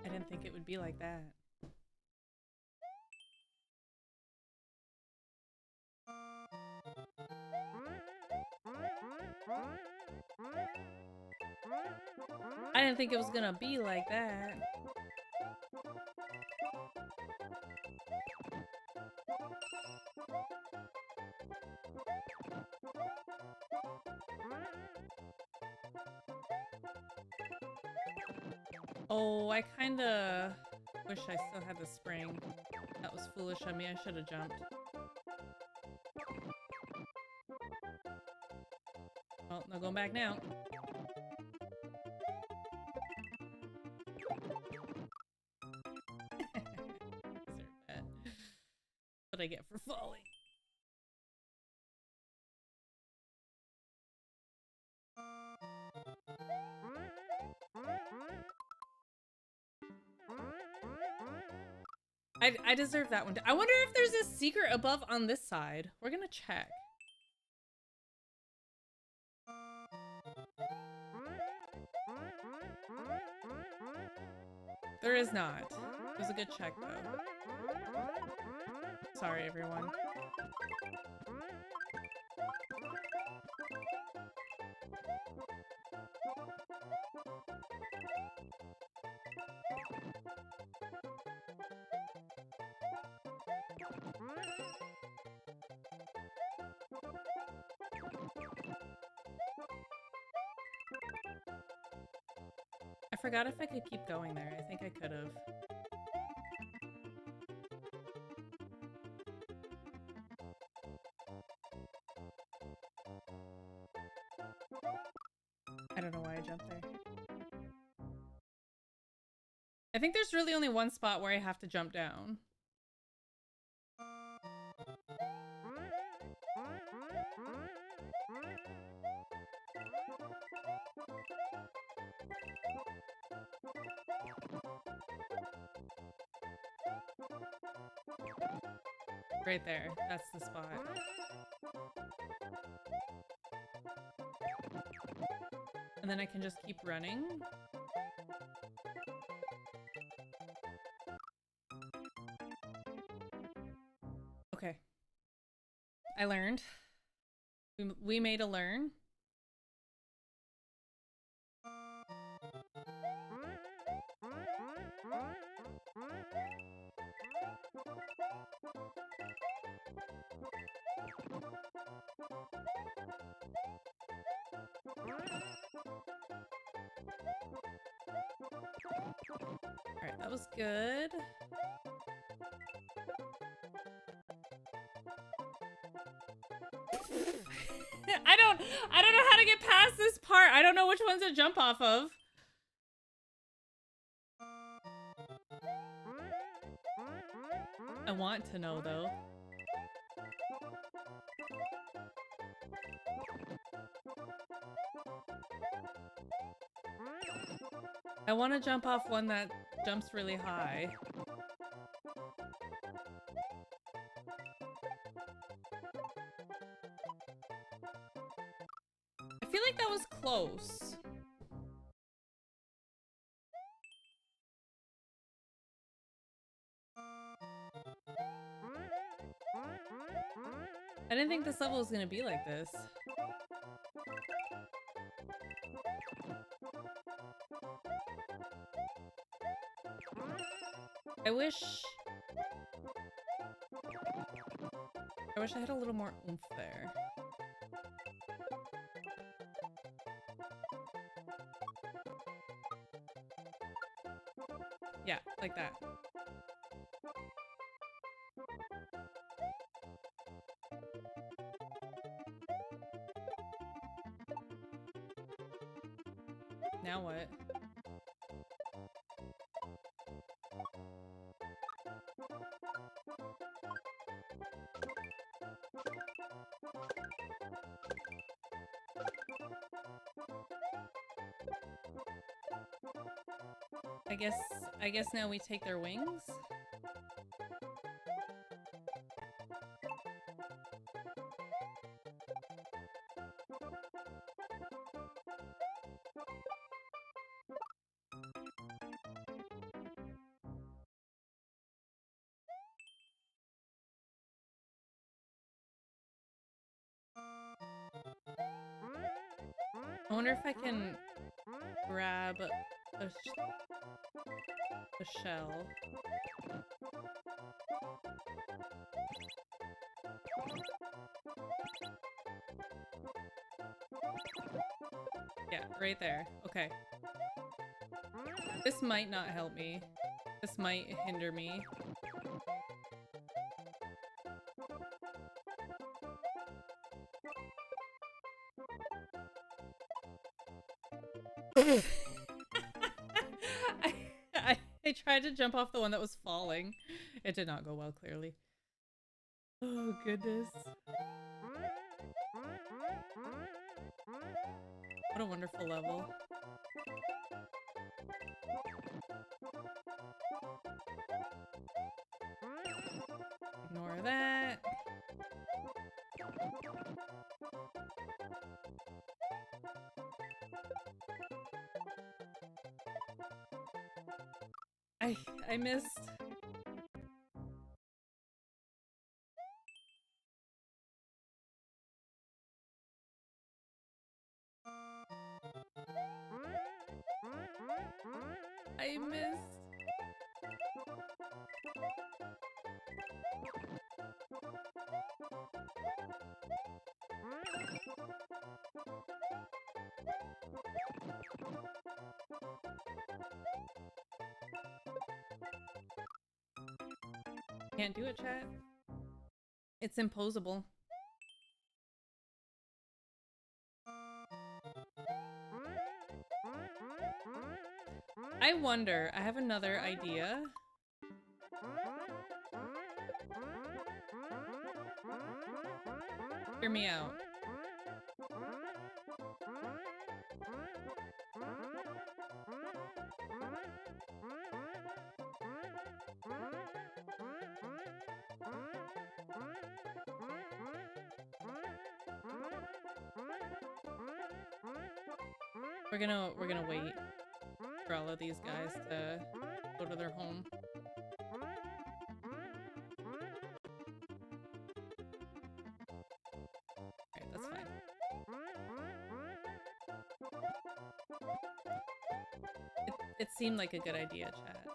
I didn't think it would be like that. I didn't think it was gonna be like that. Oh, I kinda wish I still had the spring. That was foolish of me. I should have jumped. Well, no going back now. Deserve that. What I get for falling. I deserve that one. I wonder if there's a secret above on this side. We're gonna check. There is not. It was a good check, though. Sorry, everyone. I forgot if I could keep going there. I think I could have. I don't know why I jumped there. I think there's really only one spot where I have to jump down. Right there. That's the spot. And then I can just keep running. Okay. I learned. We made a learn. Alright, that was good. I don't know how to get past this part. I don't know which ones to jump off of. I want to know though. I want to jump off one that jumps really high. I feel like that was close. I didn't think this level was gonna be like this. I wish I had a little more oomph there. Yeah, like that. Now what? I guess now we take their wings. I wonder if I can grab a shell. Yeah, right there. Okay. This might not help me. This might hinder me. I tried to jump off the one that was falling. It did not go well, clearly. Oh, goodness. What a wonderful level. Ignore that. I missed. I missed. Can't do it, chat. It's imposable. I wonder, I have another idea. Hear me out. We're gonna wait for all of these guys to go to their home. Alright, that's fine. It seemed like a good idea, chat.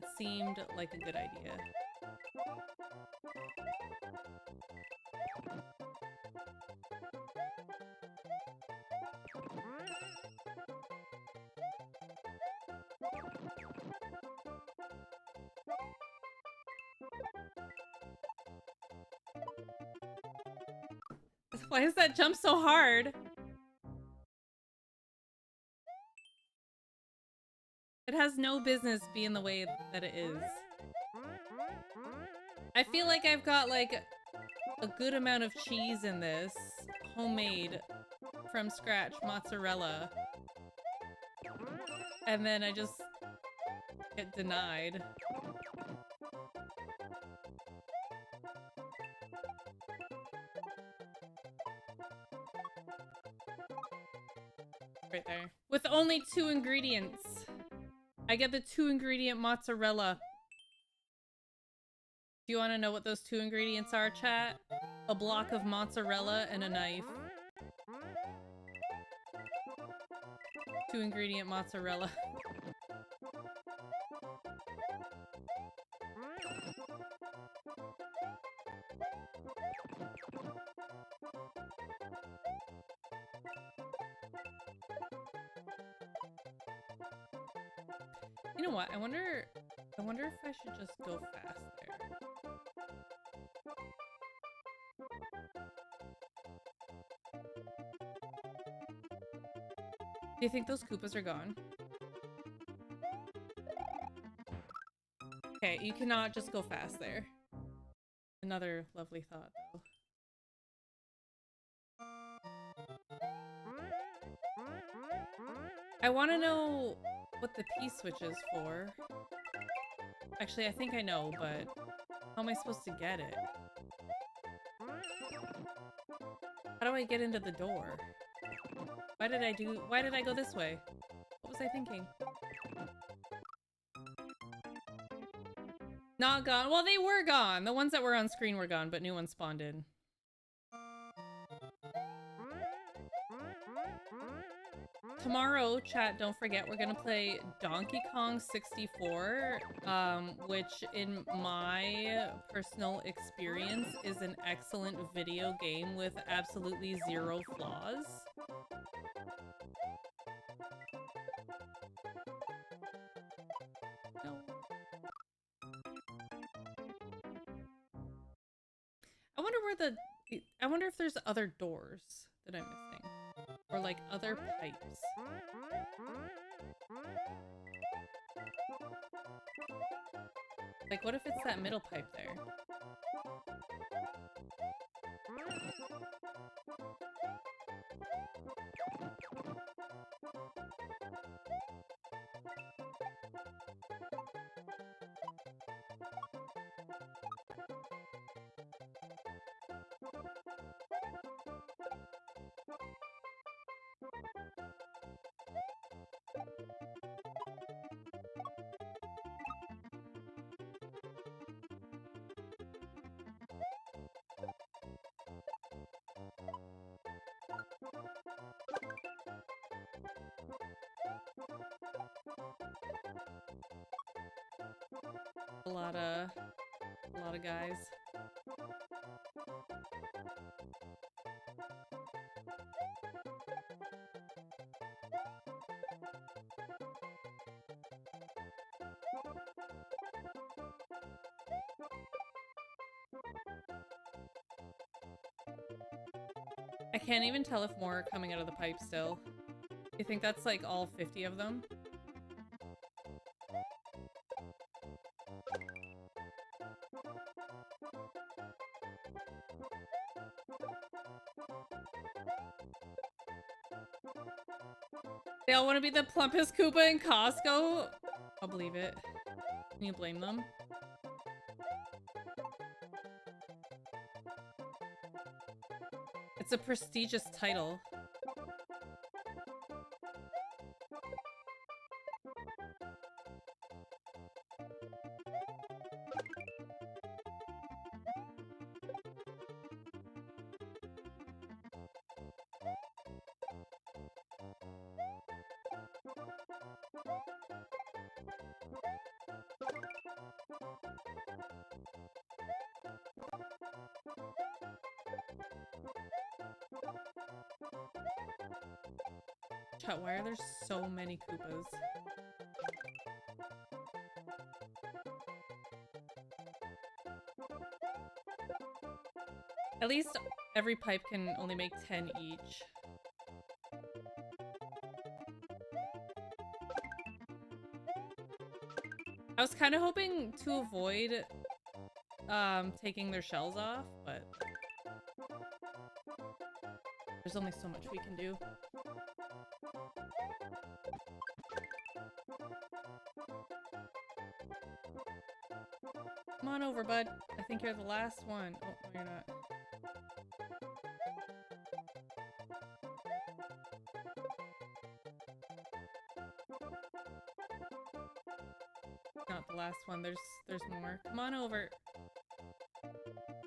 It seemed like a good idea. Why is that jump so hard? It has no business being the way that it is. I feel like I've got like a good amount of cheese in this. Homemade from scratch mozzarella. And then I just get denied. Right there. With only 2 ingredients. I get the 2 ingredient mozzarella. Do you want to know what those 2 ingredients are, chat? A block of mozzarella and a knife. 2 ingredient mozzarella. You know what? I wonder if I should just go fast there. Do you think those Koopas are gone? Okay, you cannot just go fast there. Another lovely thought, though. I want to know what the P switch is for. Actually, I think I know, but how am I supposed to get it? How do I get into the door? Why did I go this way? What was I thinking? Not gone. Well, they were gone. The ones that were on screen were gone, but new ones spawned in. Tomorrow, chat, don't forget, we're gonna play Donkey Kong 64, which in my personal experience is an excellent video game with absolutely 0 flaws. where I wonder if there's other doors that I'm missing. Or like other pipes. Like what if it's that middle pipe there? A lot of guys. I can't even tell if more are coming out of the pipe still. You think that's like all 50 of them? They all want to be the plumpest Koopa in Costco? I'll believe it. Can you blame them? It's a prestigious title. Chat, why are there so many Koopas? At least every pipe can only make 10 each. I was kind of hoping to avoid taking their shells off, but there's only so much we can do. Come on over, bud. I think you're the last one. Oh, no, you're not. Not the last one. There's more. Come on over.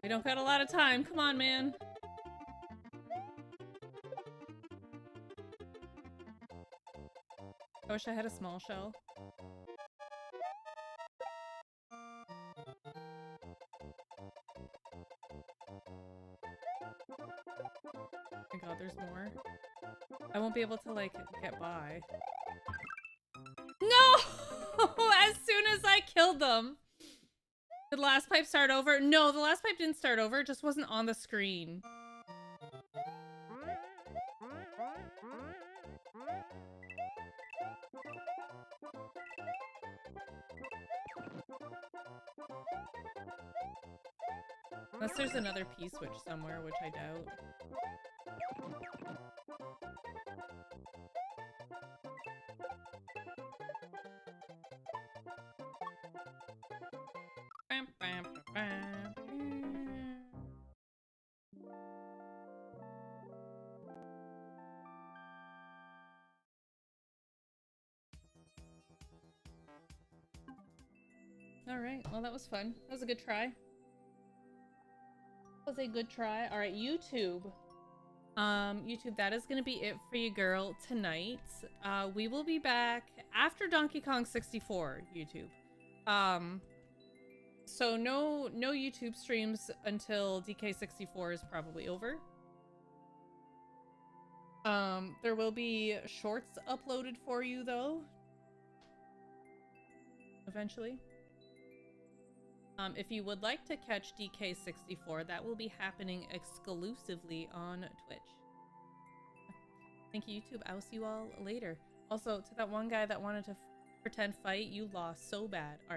We don't got a lot of time. Come on, man. I wish I had a small shell. Oh my god, there's more. I won't be able to, like, get by. No! As soon as I killed them! Did the last pipe start over? No, the last pipe didn't start over. It just wasn't on the screen. Unless there's another P-switch somewhere, which I doubt. Alright, well that was fun. That was a good try. Was a good try. All right, YouTube. YouTube, that is gonna be it for you, girl, tonight. We will be back after Donkey Kong 64. YouTube. So no YouTube streams until DK64 is probably over. There will be shorts uploaded for you though. Eventually. If you would like to catch DK64, that will be happening exclusively on Twitch. Thank you, YouTube. I will see you all later. Also, to that one guy that wanted to pretend fight, you lost so bad. All right.